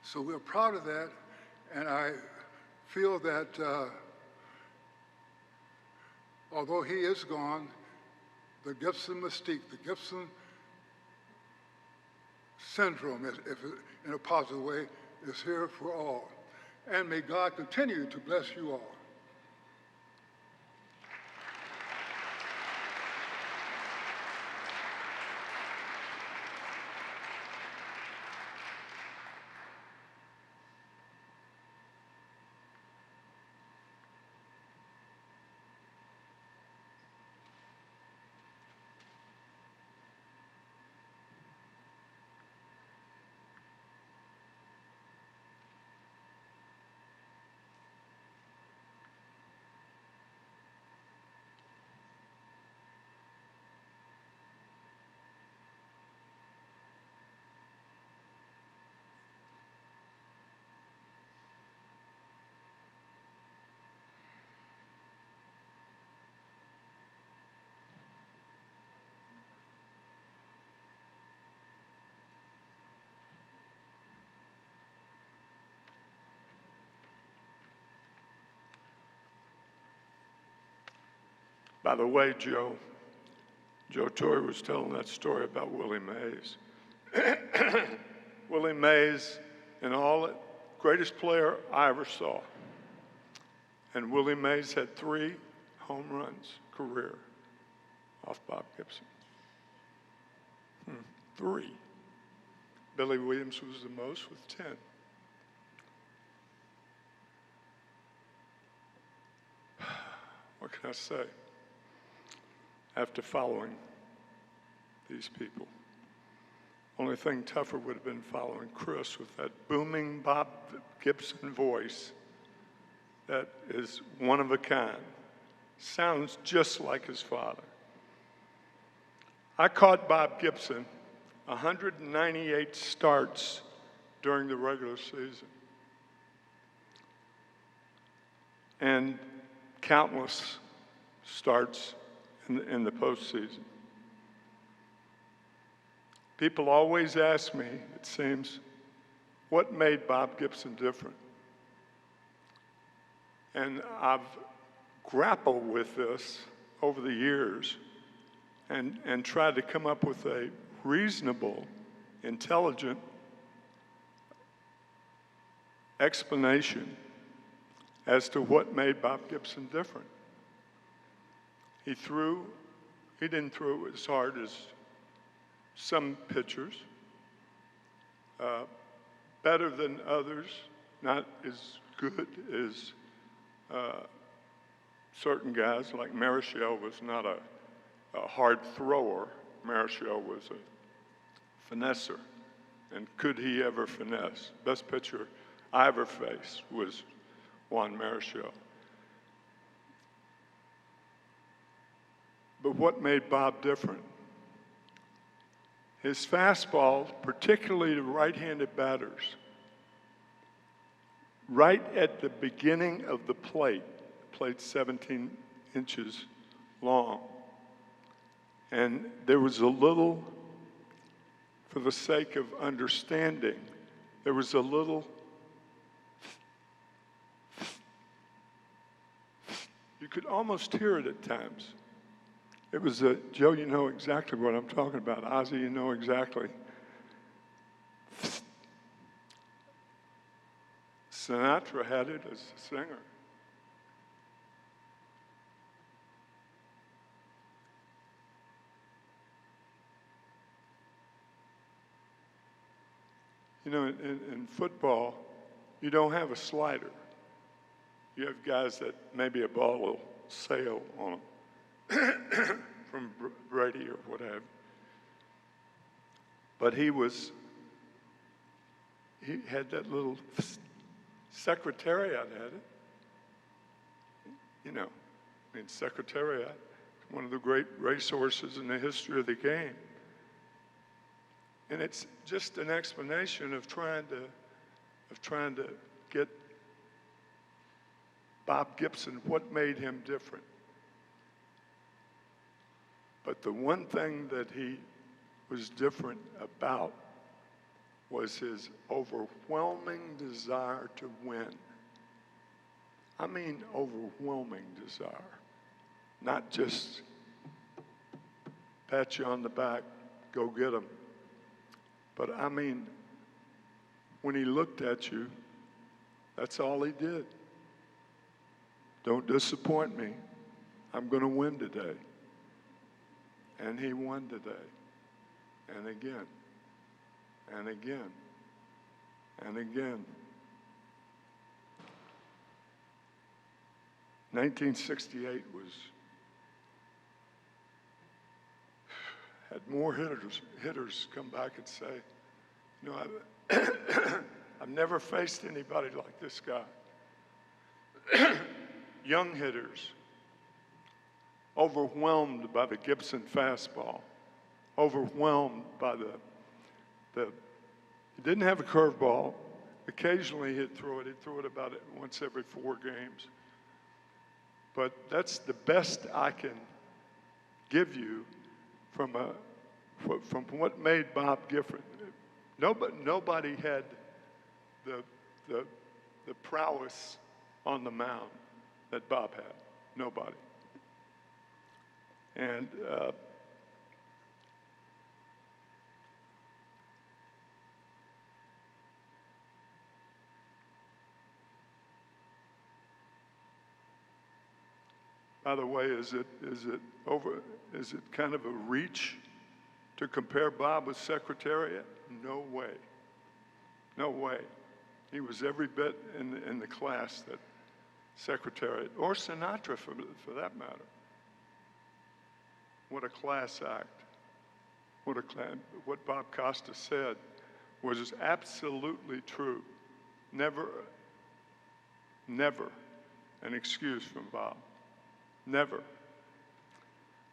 So we're proud of that, and I feel that although he is gone, the Gibson mystique, the Gibson syndrome, if in a positive way, is here for all. And may God continue to bless you all. By the way, Joe Torre was telling that story about Willie Mays. Willie Mays, greatest player I ever saw. And Willie Mays had 3 home runs career off Bob Gibson. 3. Billy Williams was the most with 10. What can I say? After following these people, only thing tougher would have been following Chris with that booming Bob Gibson voice that is one of a kind. Sounds just like his father. I caught Bob Gibson 198 starts during the regular season and countless starts in the postseason. People always ask me, it seems, what made Bob Gibson different? And I've grappled with this over the years and tried to come up with a reasonable, intelligent explanation as to what made Bob Gibson different. He didn't throw as hard as some pitchers, better than others, not as good as certain guys, like Marichal was not a hard thrower. Marichal was a finesser, and could he ever finesse? Best pitcher I ever faced was Juan Marichal. But what made Bob different? His fastball, particularly to right-handed batters, right at the beginning of the plate's 17 inches long. And there was a little, for the sake of understanding, there was a little, you could almost hear it at times. It was Joe, you know exactly what I'm talking about. Ozzy, you know exactly. Sinatra had it as a singer. You know, in football, you don't have a slider. You have guys that maybe a ball will sail on them. From Brady or whatever. But he had that little secretariat at it. You know, I mean, secretariat, one of the great racehorses in the history of the game. And it's just an explanation of trying to get Bob Gibson, what made him different. But the one thing that he was different about was his overwhelming desire to win. I mean overwhelming desire. Not just pat you on the back, go get 'em. But I mean when he looked at you, that's all he did. Don't disappoint me. I'm going to win today. And he won today. And again. And again. And again. 1968 had more hitters come back and say, you know, I've never faced anybody like this guy. Young hitters, overwhelmed by the Gibson fastball, overwhelmed by he didn't have a curveball. Occasionally he'd throw it. He'd throw it about once every 4 games. But that's the best I can give you from what made Bob different. Nobody had the prowess on the mound that Bob had. Nobody. And by the way, is it kind of a reach to compare Bob with Secretariat? No way. No way. He was every bit in the class that Secretariat, or Sinatra for that matter. What a class act. What Bob Costa said was absolutely true. Never an excuse from Bob. Never.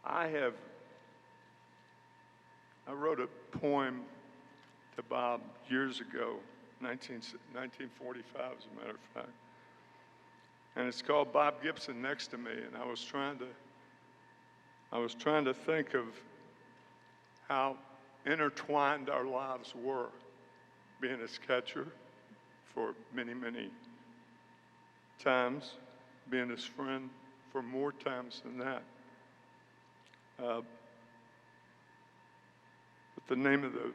I wrote a poem to Bob years ago, 1945 as a matter of fact. And it's called Bob Gibson Next to Me, and I was trying to think of how intertwined our lives were, being his catcher for many, many times, being his friend for more times than that. But the name of the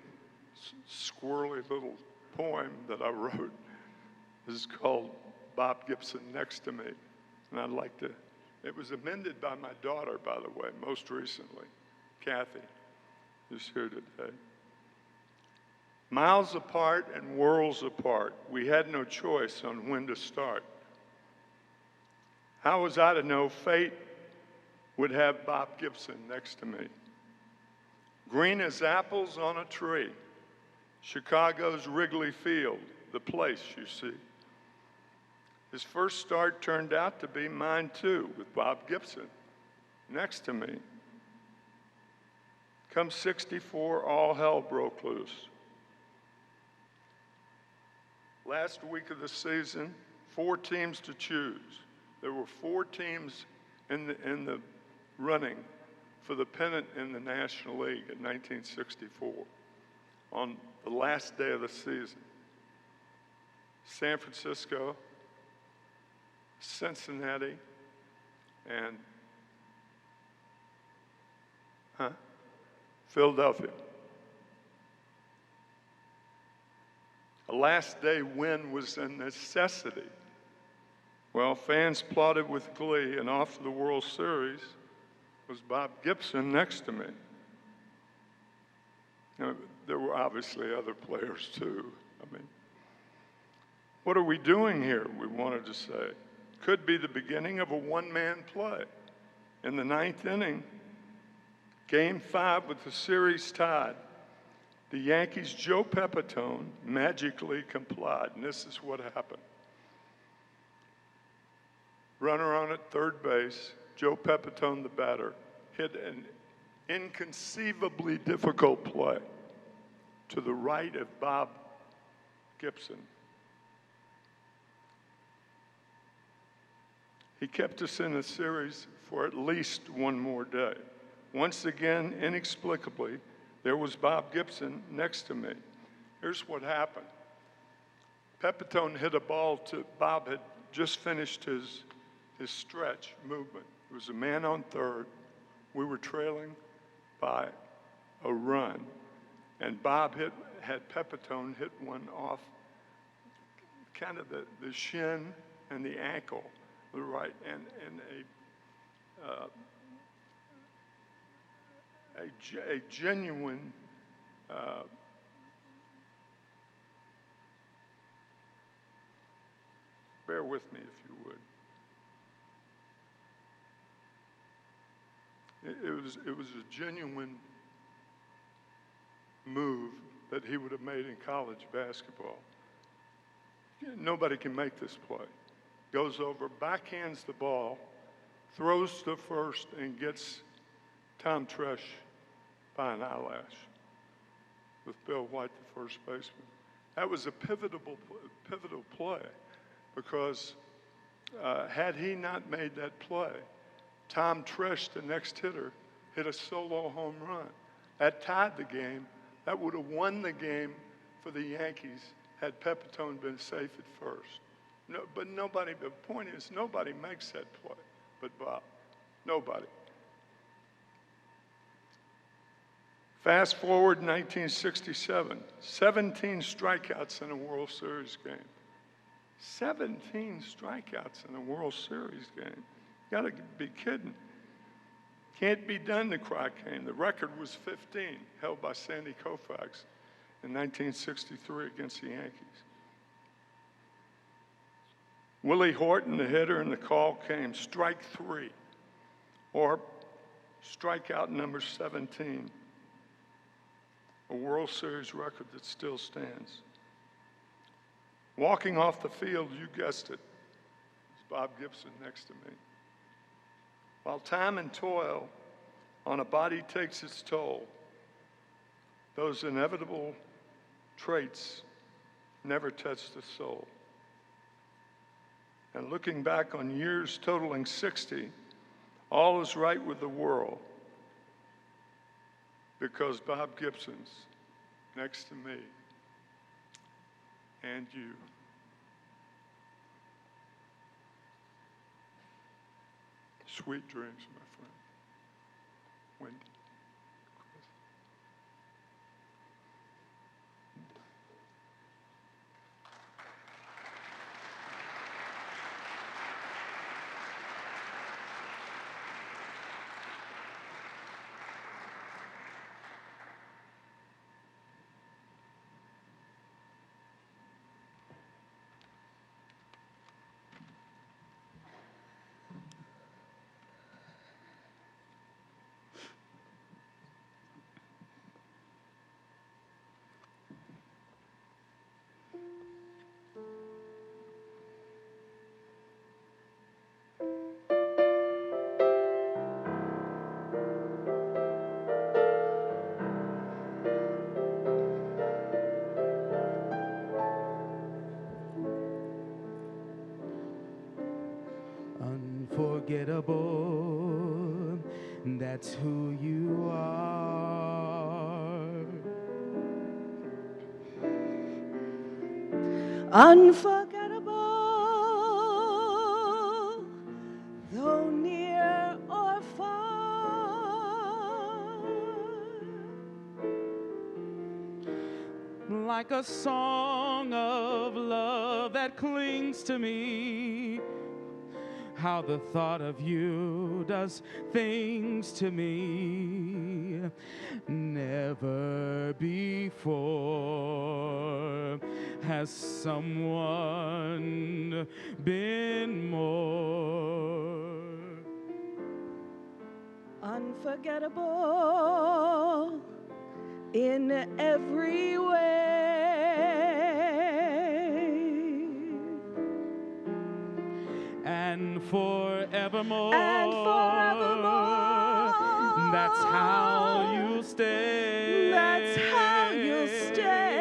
squirrely little poem that I wrote is called Bob Gibson Next to Me. And I'd like to, it was amended by my daughter, by the way, most recently, Kathy, who's here today. Miles apart and worlds apart, we had no choice on when to start. How was I to know fate would have Bob Gibson next to me? Green as apples on a tree, Chicago's Wrigley Field, the place, you see. His first start turned out to be mine too, with Bob Gibson next to me. Come 64, all hell broke loose. Last week of the season, 4 teams to choose. There were 4 teams in the running for the pennant in the National League in 1964 on the last day of the season. San Francisco, Cincinnati, and Philadelphia. A last day win was a necessity. Well, fans applauded with glee, and off to the World Series was Bob Gibson next to me. Now, there were obviously other players too. I mean, what are we doing here, we wanted to say. Could be the beginning of a one-man play. In the 9th inning, Game 5 with the series tied, the Yankees' Joe Pepitone magically complied, and this is what happened. Runner on at third base, Joe Pepitone, the batter, hit an inconceivably difficult play to the right of Bob Gibson. He kept us in the series for at least one more day. Once again, inexplicably, there was Bob Gibson next to me. Here's what happened. Pepitone hit a ball to, Bob had just finished his stretch movement. It was a man on third. We were trailing by a run. And Bob had Pepitone hit one off kind of the shin and the ankle, the right, and a genuine bear with me if you would. It was a genuine move that he would have made in college basketball. Nobody can make this play. Goes over, backhands the ball, throws to first, and gets Tom Tresh by an eyelash with Bill White, the first baseman. That was a pivotal play because had he not made that play, Tom Tresh, the next hitter, hit a solo home run. That tied the game. That would have won the game for the Yankees had Pepitone been safe at first. No, but nobody, the point is, nobody makes that play but Bob. Nobody. Fast forward 1967, 17 strikeouts in a World Series game. 17 strikeouts in a World Series game. You gotta be kidding. Can't be done, the cry came. The record was 15, held by Sandy Koufax in 1963 against the Yankees. Willie Horton, the hitter, and the call came, strike 3, or strikeout number 17, a World Series record that still stands. Walking off the field, you guessed it, is Bob Gibson next to me. While time and toil on a body takes its toll, those inevitable traits never touch the soul. And looking back on years totaling 60, all is right with the world because Bob Gibson's next to me and you. Sweet dreams, my friend. Wendy. Unforgettable, that's who you are. Unforgettable, though near or far. Like a song of love that clings to me. How the thought of you does things to me. Never before has someone been more unforgettable in every way. And forevermore, that's how you'll stay. That's how you'll stay.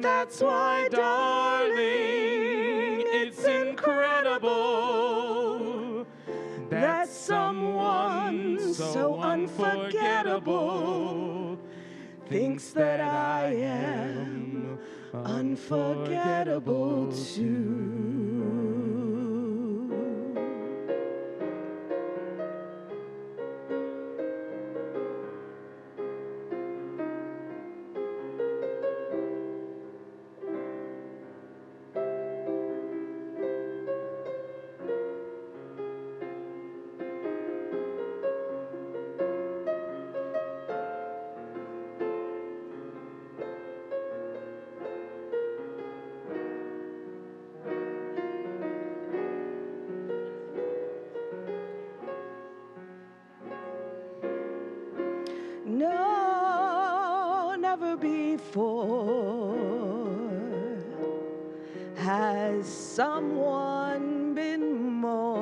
That's why, darling, it's incredible that someone so unforgettable thinks that I am unforgettable too. before? Has someone been more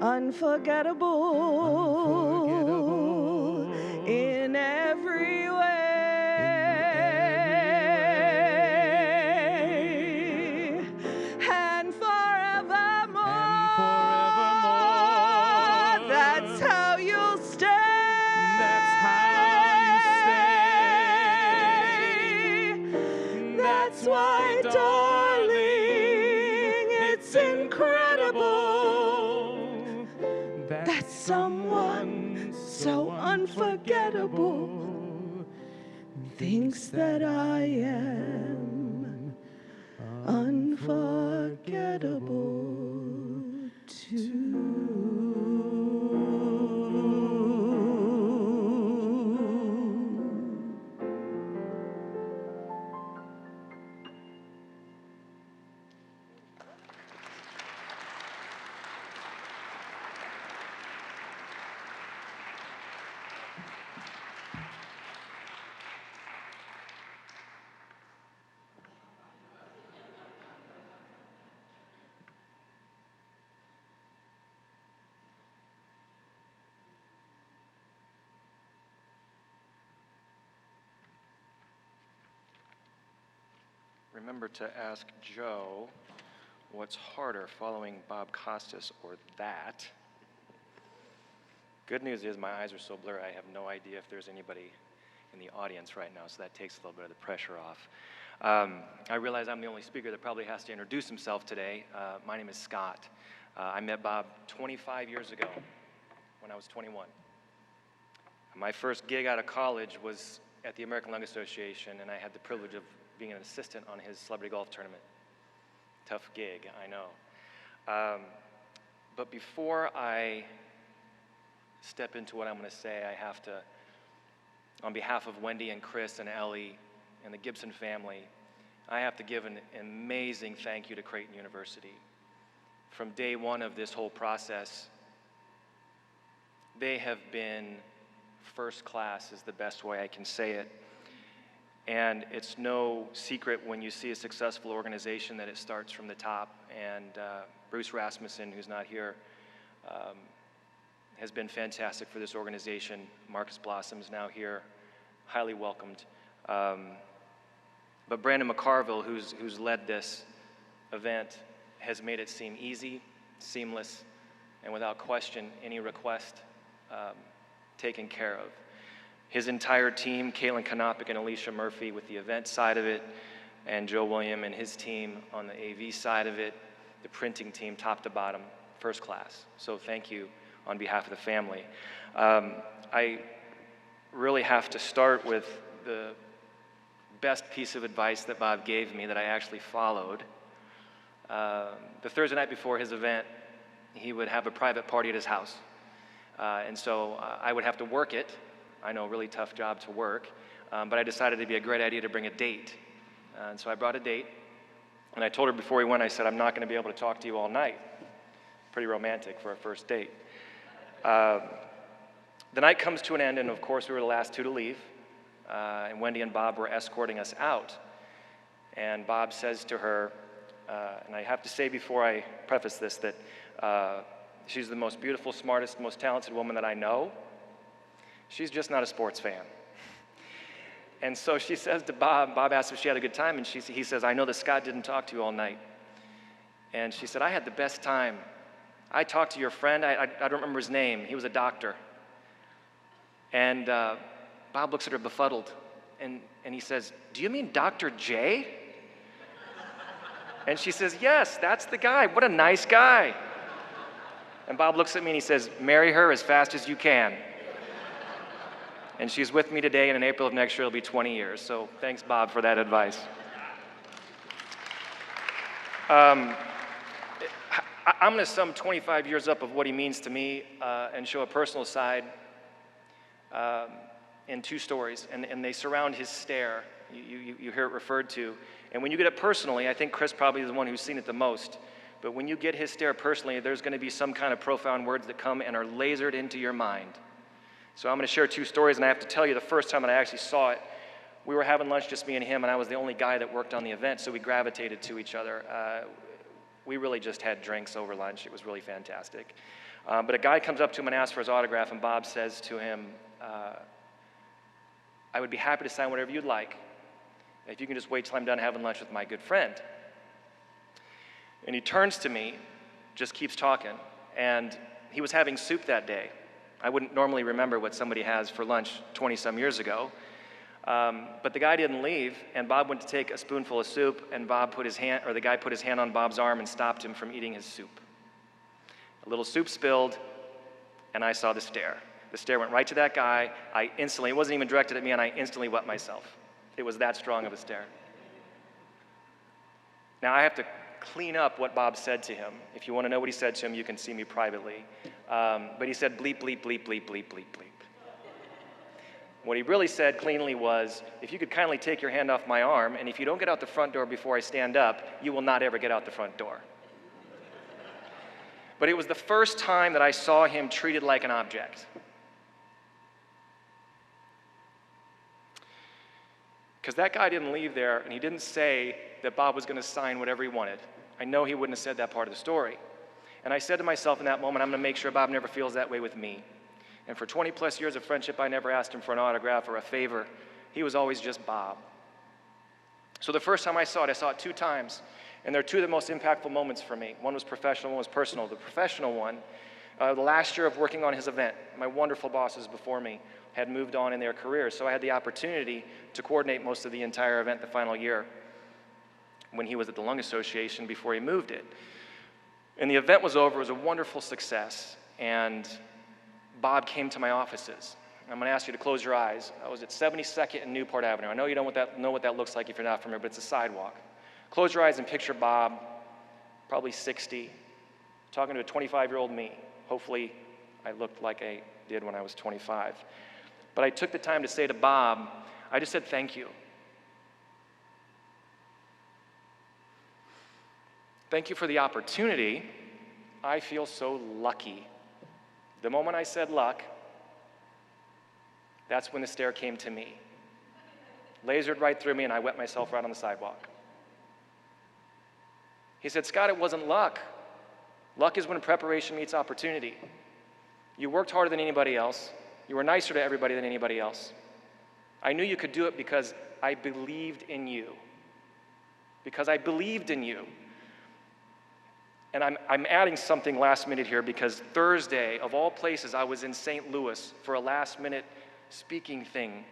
unforgettable in every way, and forevermore, that's how you'll stay. That's how you stay. That's why, darling, it's incredible that someone so unforgettable thinks that I am unforgettable too. Remember to ask Joe what's harder, following Bob Costas or that. Good news is my eyes are so blurry I have no idea if there's anybody in the audience right now, so that takes a little bit of the pressure off. I realize I'm the only speaker that probably has to introduce himself today. My name is Scott. I met Bob 25 years ago when I was 21. My first gig out of college was at the American Lung Association, and I had the privilege of being an assistant on his celebrity golf tournament. Tough gig, I know. But before I step into what I'm going to say, I have to, on behalf of Wendy and Chris and Ellie and the Gibson family, I have to give an amazing thank you to Creighton University. From day one of this whole process, they have been first class, is the best way I can say it. And it's no secret when you see a successful organization that it starts from the top. And Bruce Rasmussen, who's not here, has been fantastic for this organization. Marcus Blossom's now here, highly welcomed. But Brandon McCarville, who's led this event, has made it seem easy, seamless, and without question, any request taken care of. His entire team, Caitlin Konopic and Alicia Murphy with the event side of it, and Joe William and his team on the AV side of it, the printing team top to bottom, first class. So thank you on behalf of the family. I really have to start with the best piece of advice that Bob gave me that I actually followed. The Thursday night before his event, he would have a private party at his house. And so I would have to work it. I know, really tough job to work, but I decided it'd be a great idea to bring a date. And so I brought a date, and I told her before we went, I said, I'm not going to be able to talk to you all night. Pretty romantic for a first date. The night comes to an end, and of course we were the last two to leave, and Wendy and Bob were escorting us out. And Bob says to her, and I have to say before I preface this that she's the most beautiful, smartest, most talented woman that I know. She's just not a sports fan. And so she says to Bob, Bob asks if she had a good time, and he says, I know that Scott didn't talk to you all night. And she said, I had the best time. I talked to your friend, I don't remember his name, he was a doctor. And Bob looks at her befuddled, and he says, do you mean Dr. J? And she says, yes, that's the guy, what a nice guy. And Bob looks at me and he says, marry her as fast as you can. And she's with me today, and in April of next year, it'll be 20 years. So thanks, Bob, for that advice. I'm going to sum 25 years up of what he means to me and show a personal side in two stories, and they surround his stare. You hear it referred to. And when you get it personally, I think Chris probably is the one who's seen it the most. But when you get his stare personally, there's going to be some kind of profound words that come and are lasered into your mind. So I'm going to share two stories, and I have to tell you the first time that I actually saw it, we were having lunch, just me and him, and I was the only guy that worked on the event, so we gravitated to each other. We really just had drinks over lunch. It was really fantastic. But a guy comes up to him and asks for his autograph, and Bob says to him, I would be happy to sign whatever you'd like if you can just wait till I'm done having lunch with my good friend. And he turns to me, just keeps talking, and he was having soup that day. I wouldn't normally remember what somebody has for lunch 20-some years ago, but the guy didn't leave, and Bob went to take a spoonful of soup, and the guy put his hand on Bob's arm and stopped him from eating his soup. A little soup spilled, and I saw the stare. The stare went right to that guy. It wasn't even directed at me, and I instantly wet myself. It was that strong of a stare. Now, I have to clean up what Bob said to him. If you want to know what he said to him, you can see me privately. But he said, bleep, bleep, bleep, bleep, bleep, bleep, bleep. What he really said cleanly was, if you could kindly take your hand off my arm, and if you don't get out the front door before I stand up, you will not ever get out the front door. But it was the first time that I saw him treated like an object. Because that guy didn't leave there, and he didn't say that Bob was going to sign whatever he wanted. I know he wouldn't have said that part of the story. And I said to myself in that moment, I'm going to make sure Bob never feels that way with me. And for 20-plus years of friendship, I never asked him for an autograph or a favor. He was always just Bob. So the first time I saw it 2 times. And they're two of the most impactful moments for me. One was professional, one was personal. The professional one, the last year of working on his event, my wonderful bosses before me had moved on in their careers, so I had the opportunity to coordinate most of the entire event the final year when he was at the Lung Association before he moved it. And the event was over. It was a wonderful success, and Bob came to my offices. I'm going to ask you to close your eyes. I was at 72nd and Newport Avenue. I know you don't know what that looks like if you're not familiar, but it's a sidewalk. Close your eyes and picture Bob, probably 60, talking to a 25-year-old me. Hopefully, I looked like I did when I was 25. But I took the time to say to Bob, I just said thank you. Thank you for the opportunity. I feel so lucky. The moment I said luck, that's when the stare came to me. Lasered right through me, and I wet myself right on the sidewalk. He said, Scott, it wasn't luck. Luck is when preparation meets opportunity. You worked harder than anybody else. You were nicer to everybody than anybody else. I knew you could do it because I believed in you. Because I believed in you. And I'm adding something last minute here because Thursday, of all places, I was in St. Louis for a last minute speaking thing.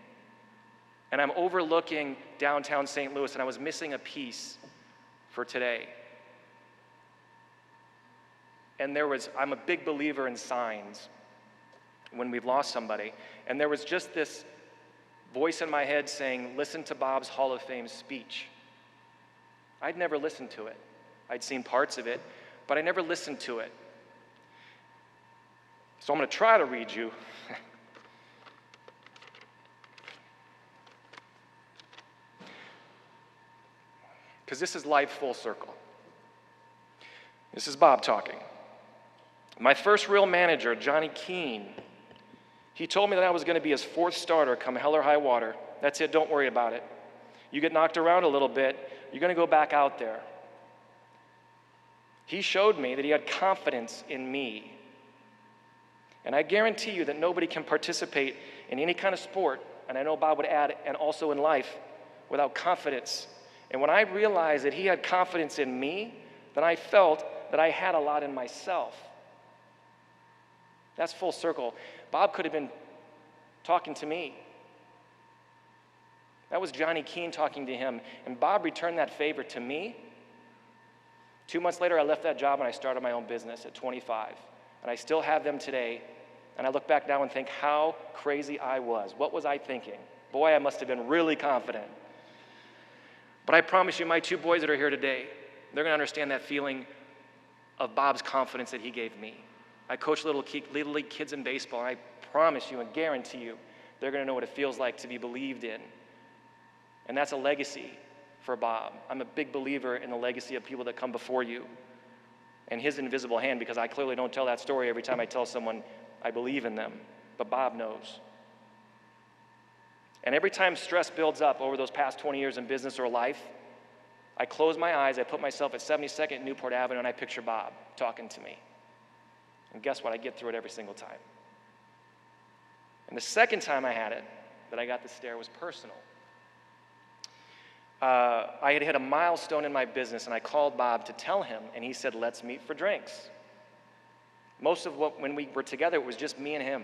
And I'm overlooking downtown St. Louis, and I was missing a piece for today. And I'm a big believer in signs when we've lost somebody. And there was just this voice in my head saying, listen to Bob's Hall of Fame speech. I'd never listened to it. I'd seen parts of it, but I never listened to it. So I'm going to try to read you. Because this is life full circle. This is Bob talking. My first real manager, Johnny Keene, he told me that I was going to be his 4th starter come hell or high water. That's it, don't worry about it. You get knocked around a little bit, you're going to go back out there. He showed me that he had confidence in me. And I guarantee you that nobody can participate in any kind of sport, and I know Bob would add, and also in life, without confidence. And when I realized that he had confidence in me, then I felt that I had a lot in myself. That's full circle. Bob could have been talking to me. That was Johnny Keene talking to him, and Bob returned that favor to me. 2 months later, I left that job and I started my own business at 25. And I still have them today, and I look back now and think how crazy I was. What was I thinking? Boy, I must have been really confident. But I promise you, my 2 boys that are here today, they're going to understand that feeling of Bob's confidence that he gave me. I coach little league kids in baseball, and I promise you and guarantee you, they're going to know what it feels like to be believed in. And that's a legacy for Bob. I'm a big believer in the legacy of people that come before you. and his invisible hand, because I clearly don't tell that story every time I tell someone I believe in them, but Bob knows. And every time stress builds up over those past 20 years in business or life, I close my eyes, I put myself at 72nd and Newport Avenue, and I picture Bob talking to me. And guess what? I get through it every single time. And the second time I had it, that I got the stare, was personal. I had hit a milestone in my business, and I called Bob to tell him, and he said, let's meet for drinks. When we were together, it was just me and him.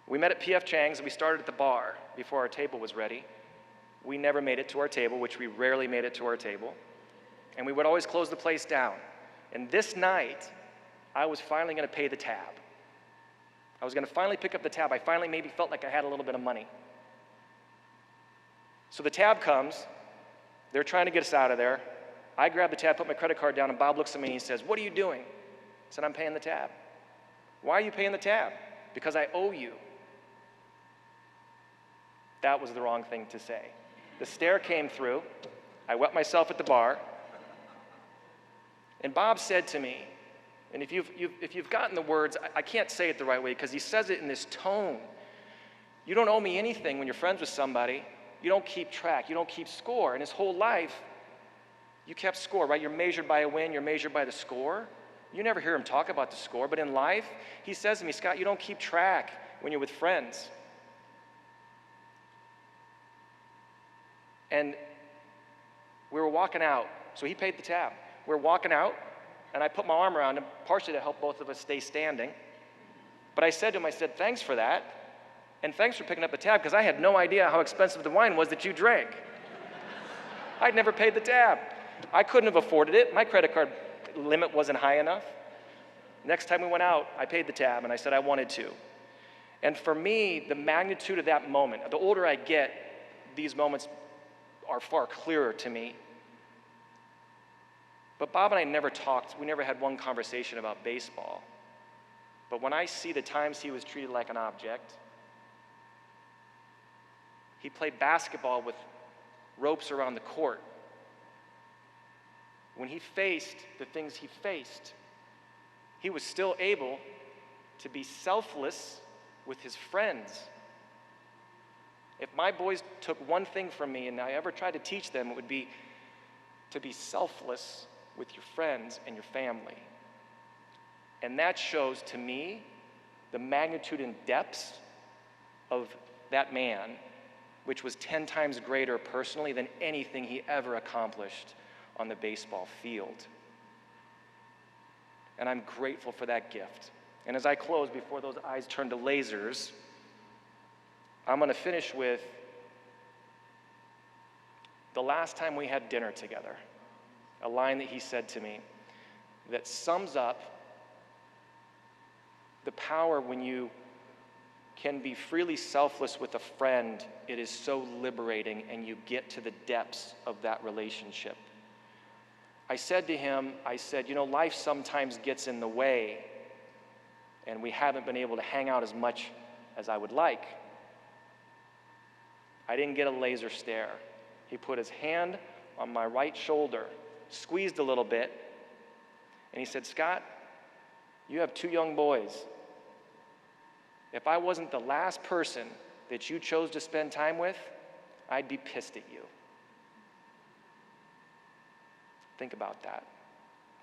We met at P.F. Chang's, and we started at the bar before our table was ready. We never made it to our table, which we rarely made it to our table. And we would always close the place down. And this night, I was finally going to pay the tab. I was going to finally pick up the tab. I finally maybe felt like I had a little bit of money. So the tab comes. They're trying to get us out of there. I grab the tab, put my credit card down, and Bob looks at me and he says, what are you doing? I said, I'm paying the tab. Why are you paying the tab? Because I owe you. That was the wrong thing to say. The stare came through. I wet myself at the bar. And Bob said to me, and if you've gotten the words, I can't say it the right way because he says it in this tone. You don't owe me anything when you're friends with somebody. You don't keep track. You don't keep score. And his whole life, you kept score, right? You're measured by a win. You're measured by the score. You never hear him talk about the score. But in life, he says to me, Scott, you don't keep track when you're with friends. And we were walking out. So he paid the tab. We were walking out, and I put my arm around him, partially to help both of us stay standing. But I said to him, I said, thanks for that, and thanks for picking up the tab, because I had no idea how expensive the wine was that you drank. I'd never paid the tab. I couldn't have afforded it. My credit card limit wasn't high enough. Next time we went out, I paid the tab, and I said I wanted to. And for me, the magnitude of that moment, the older I get, these moments are far clearer to me. But Bob and I never talked. We never had one conversation about baseball. But when I see the times he was treated like an object, he played basketball with ropes around the court. When he faced the things he faced, he was still able to be selfless with his friends. If my boys took one thing from me and I ever tried to teach them, it would be to be selfless with your friends and your family. And that shows to me the magnitude and depths of that man, which was 10 times greater personally than anything he ever accomplished on the baseball field. And I'm grateful for that gift. And as I close, before those eyes turn to lasers, I'm going to finish with the last time we had dinner together, a line that he said to me that sums up the power when you can be freely selfless with a friend. It is so liberating, and you get to the depths of that relationship. I said to him, you know, life sometimes gets in the way, and we haven't been able to hang out as much as I would like. I didn't get a laser stare. He put his hand on my right shoulder, squeezed a little bit, and he said, Scott, you have 2 young boys. If I wasn't the last person that you chose to spend time with, I'd be pissed at you. Think about that.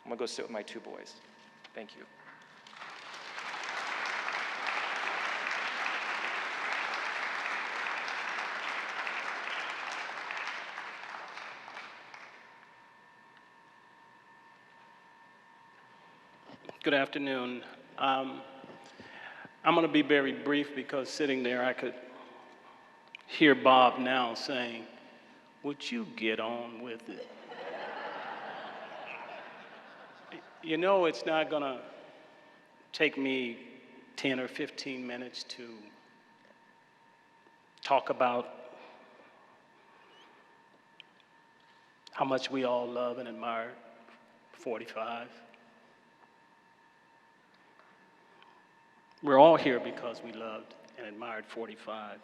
I'm going to go sit with my 2 boys. Thank you. Good afternoon. I'm going to be very brief because sitting there I could hear Bob now saying, would you get on with it? You know, it's not going to take me 10 or 15 minutes to talk about how much we all love and admire 45. We're all here because we loved and admired 45.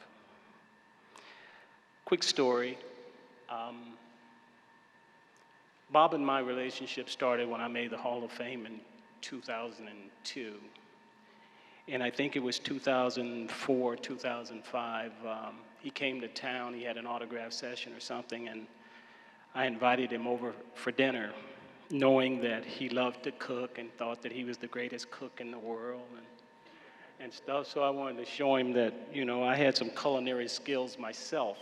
Quick story. Bob and my relationship started when I made the Hall of Fame in 2002. And I think it was 2004, 2005. He came to town, he had an autograph session or something, and I invited him over for dinner, knowing that he loved to cook and thought that he was the greatest cook in the world and stuff. So I wanted to show him that, you know, I had some culinary skills myself.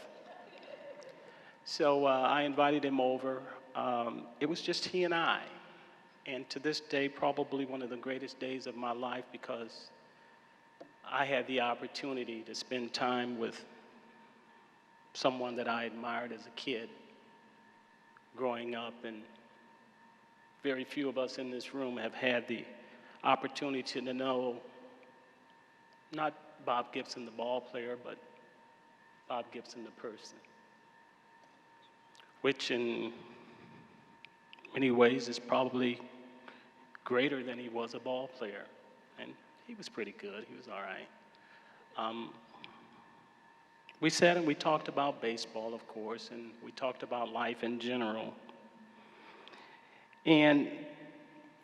So I invited him over. It was just he and I. And to this day, probably one of the greatest days of my life, because I had the opportunity to spend time with someone that I admired as a kid growing up, and very few of us in this room have had the opportunity to know not Bob Gibson, the ball player, but Bob Gibson, the person, which in many ways is probably greater than he was a ball player. And he was pretty good, he was all right. We sat and we talked about baseball, of course, and we talked about life in general. And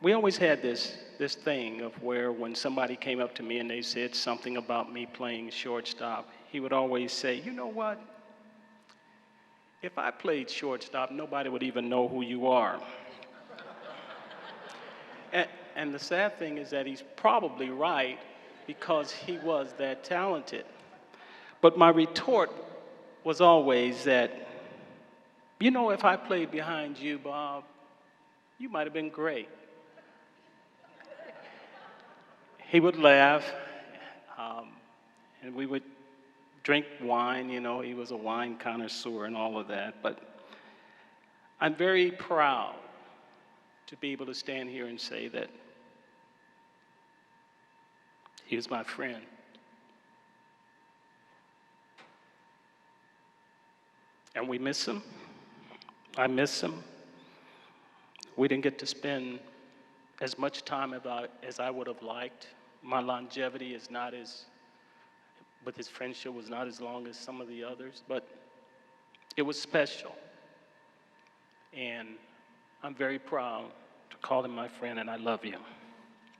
we always had this thing of where when somebody came up to me and they said something about me playing shortstop, he would always say, you know what? If I played shortstop, nobody would even know who you are. And the sad thing is that he's probably right, because he was that talented. But my retort was always that, you know, if I played behind you, Bob, you might have been great. He would laugh, and we would drink wine. You know, he was a wine connoisseur and all of that. But I'm very proud to be able to stand here and say that he was my friend. And we miss him. I miss him. We didn't get to spend as much time as I would have liked. My longevity is not as, with his friendship, was not as long as some of the others, but it was special. And I'm very proud to call him my friend, and I love you.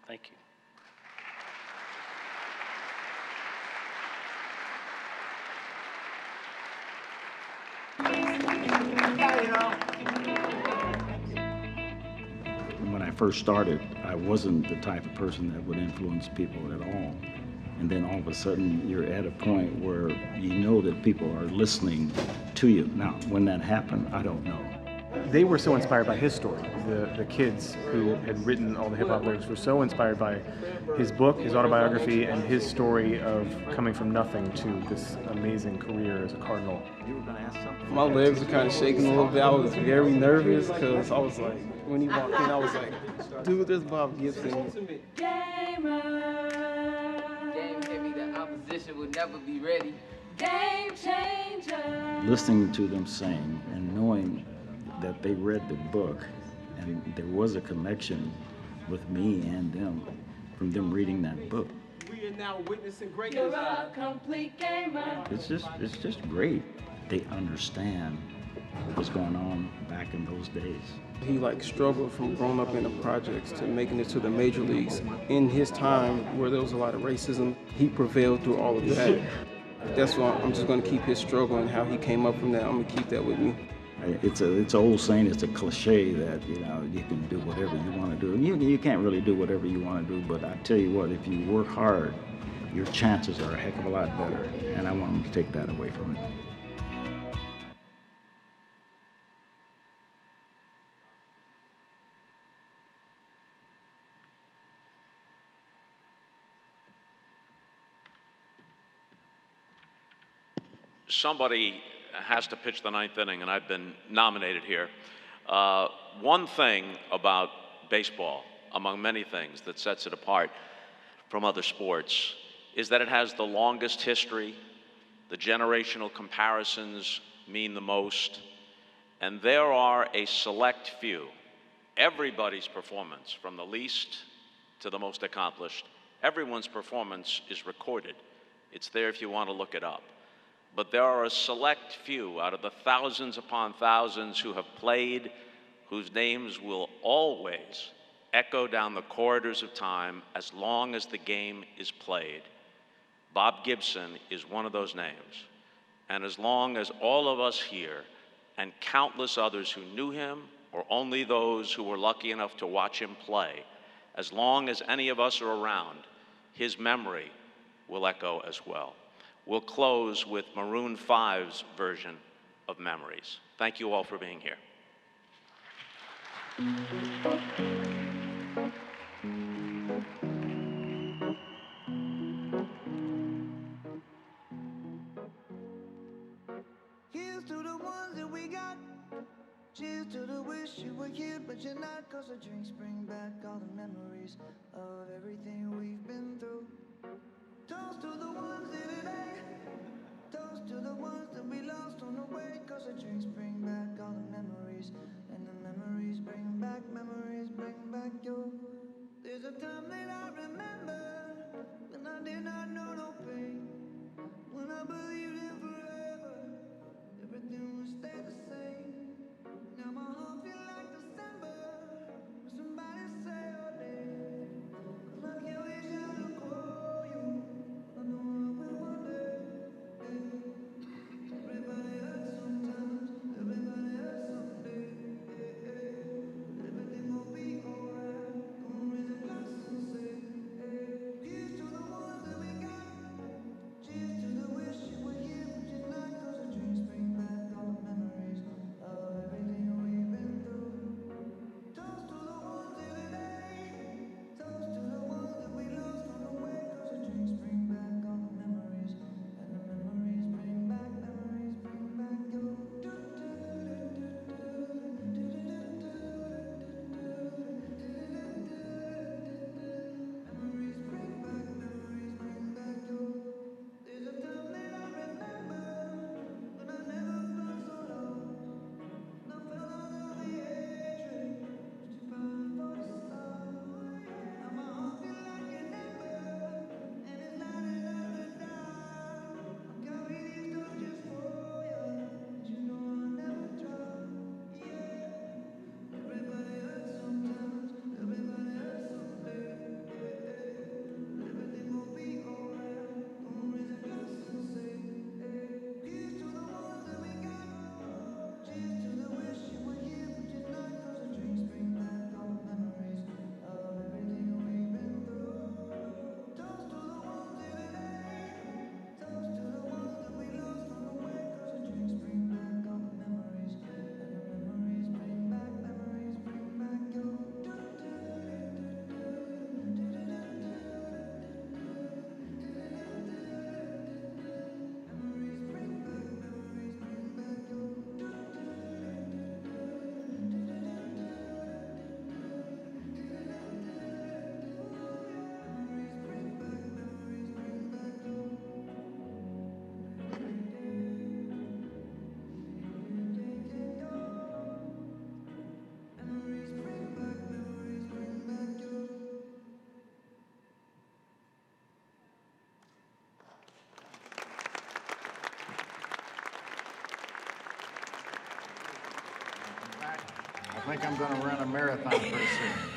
Thank you. When I first started, I wasn't the type of person that would influence people at all. And then all of a sudden, you're at a point where you know that people are listening to you. Now, when that happened, I don't know. They were so inspired by his story. The kids who had written all the hip-hop lyrics were so inspired by his book, his autobiography, and his story of coming from nothing to this amazing career as a Cardinal. My legs were kind of shaking a little bit. I was very nervous because I was like, when he walked in, I was like, dude, there's Bob Gibson. Game heavy, the opposition will never be ready. Game changer. Listening to them sing and knowing that they read the book, and there was a connection with me and them from them reading that book. We are now witnessing greatness. You're a complete gamer. It's just great. They understand what was going on back in those days. He struggled from growing up in the projects to making it to the major leagues. In his time where there was a lot of racism, he prevailed through all of that. That's why I'm just going to keep his struggle and how he came up from that. I'm going to keep that with me. It's an old saying, it's a cliche that, you know, you can do whatever you want to do. You can't really do whatever you want to do, but I tell you what, if you work hard, your chances are a heck of a lot better, and I want them to take that away from you. Somebody has to pitch the ninth inning, and I've been nominated here. One thing about baseball, among many things that sets it apart from other sports, is that it has the longest history. The generational comparisons mean the most, and there are a select few. Everybody's performance, from the least to the most accomplished, everyone's performance is recorded. It's there if you want to look it up. But there are a select few out of the thousands upon thousands who have played, whose names will always echo down the corridors of time as long as the game is played. Bob Gibson is one of those names. And as long as all of us here and countless others who knew him, or only those who were lucky enough to watch him play, as long as any of us are around, his memory will echo as well. We'll close with Maroon 5's version of Memories. Thank you all for being here. Here's to the ones that we got. Cheers to the wish you were here, but you're not. 'Cause the drinks bring back all the memories of everything we've been through. Toast to the ones here today. Toast to the ones that we lost on the way. 'Cause the drinks bring back all the memories. And the memories bring back your. There's a time that I remember when I did not know no pain. When I believed in forever, everything would stay the same. Now my heart feels like December when somebody say your name. 'Cause I can't wish I to call you. I know I will one day. Everybody hurts sometimes. Everybody hurts someday. Everything will be alright. Gonna raise a glass and say, here's to the ones that we got. Cheers to the wish you were here, but you're not. 'Cause the drinks bring back all the memories of everything we've been through. Toast to the ones here today. Toast to the ones that we lost on the way. 'Cause the drinks bring back all the memories. And the memories bring back your. There's a time that I remember when I never felt so low. And I felt all of the hatred, but you found for the stars. Now my heart feels like an ember, and it's lighting up the dark. I'll carry these torches for you, and you know I'll never drop. Yeah, everybody hurts sometimes, everybody hurts someday. Everything will be alright. Gonna raise a glass and say, here's to the ones that we got. Cheers to the wish you were here, but you're not. 'Cause the drinks bring back all the memories of everything we've been through. Toast to the ones here today. Toast to the ones that we lost on the way. 'Cause the drinks bring back all the memories. And the memories bring back your. I think I'm going to run a marathon pretty soon.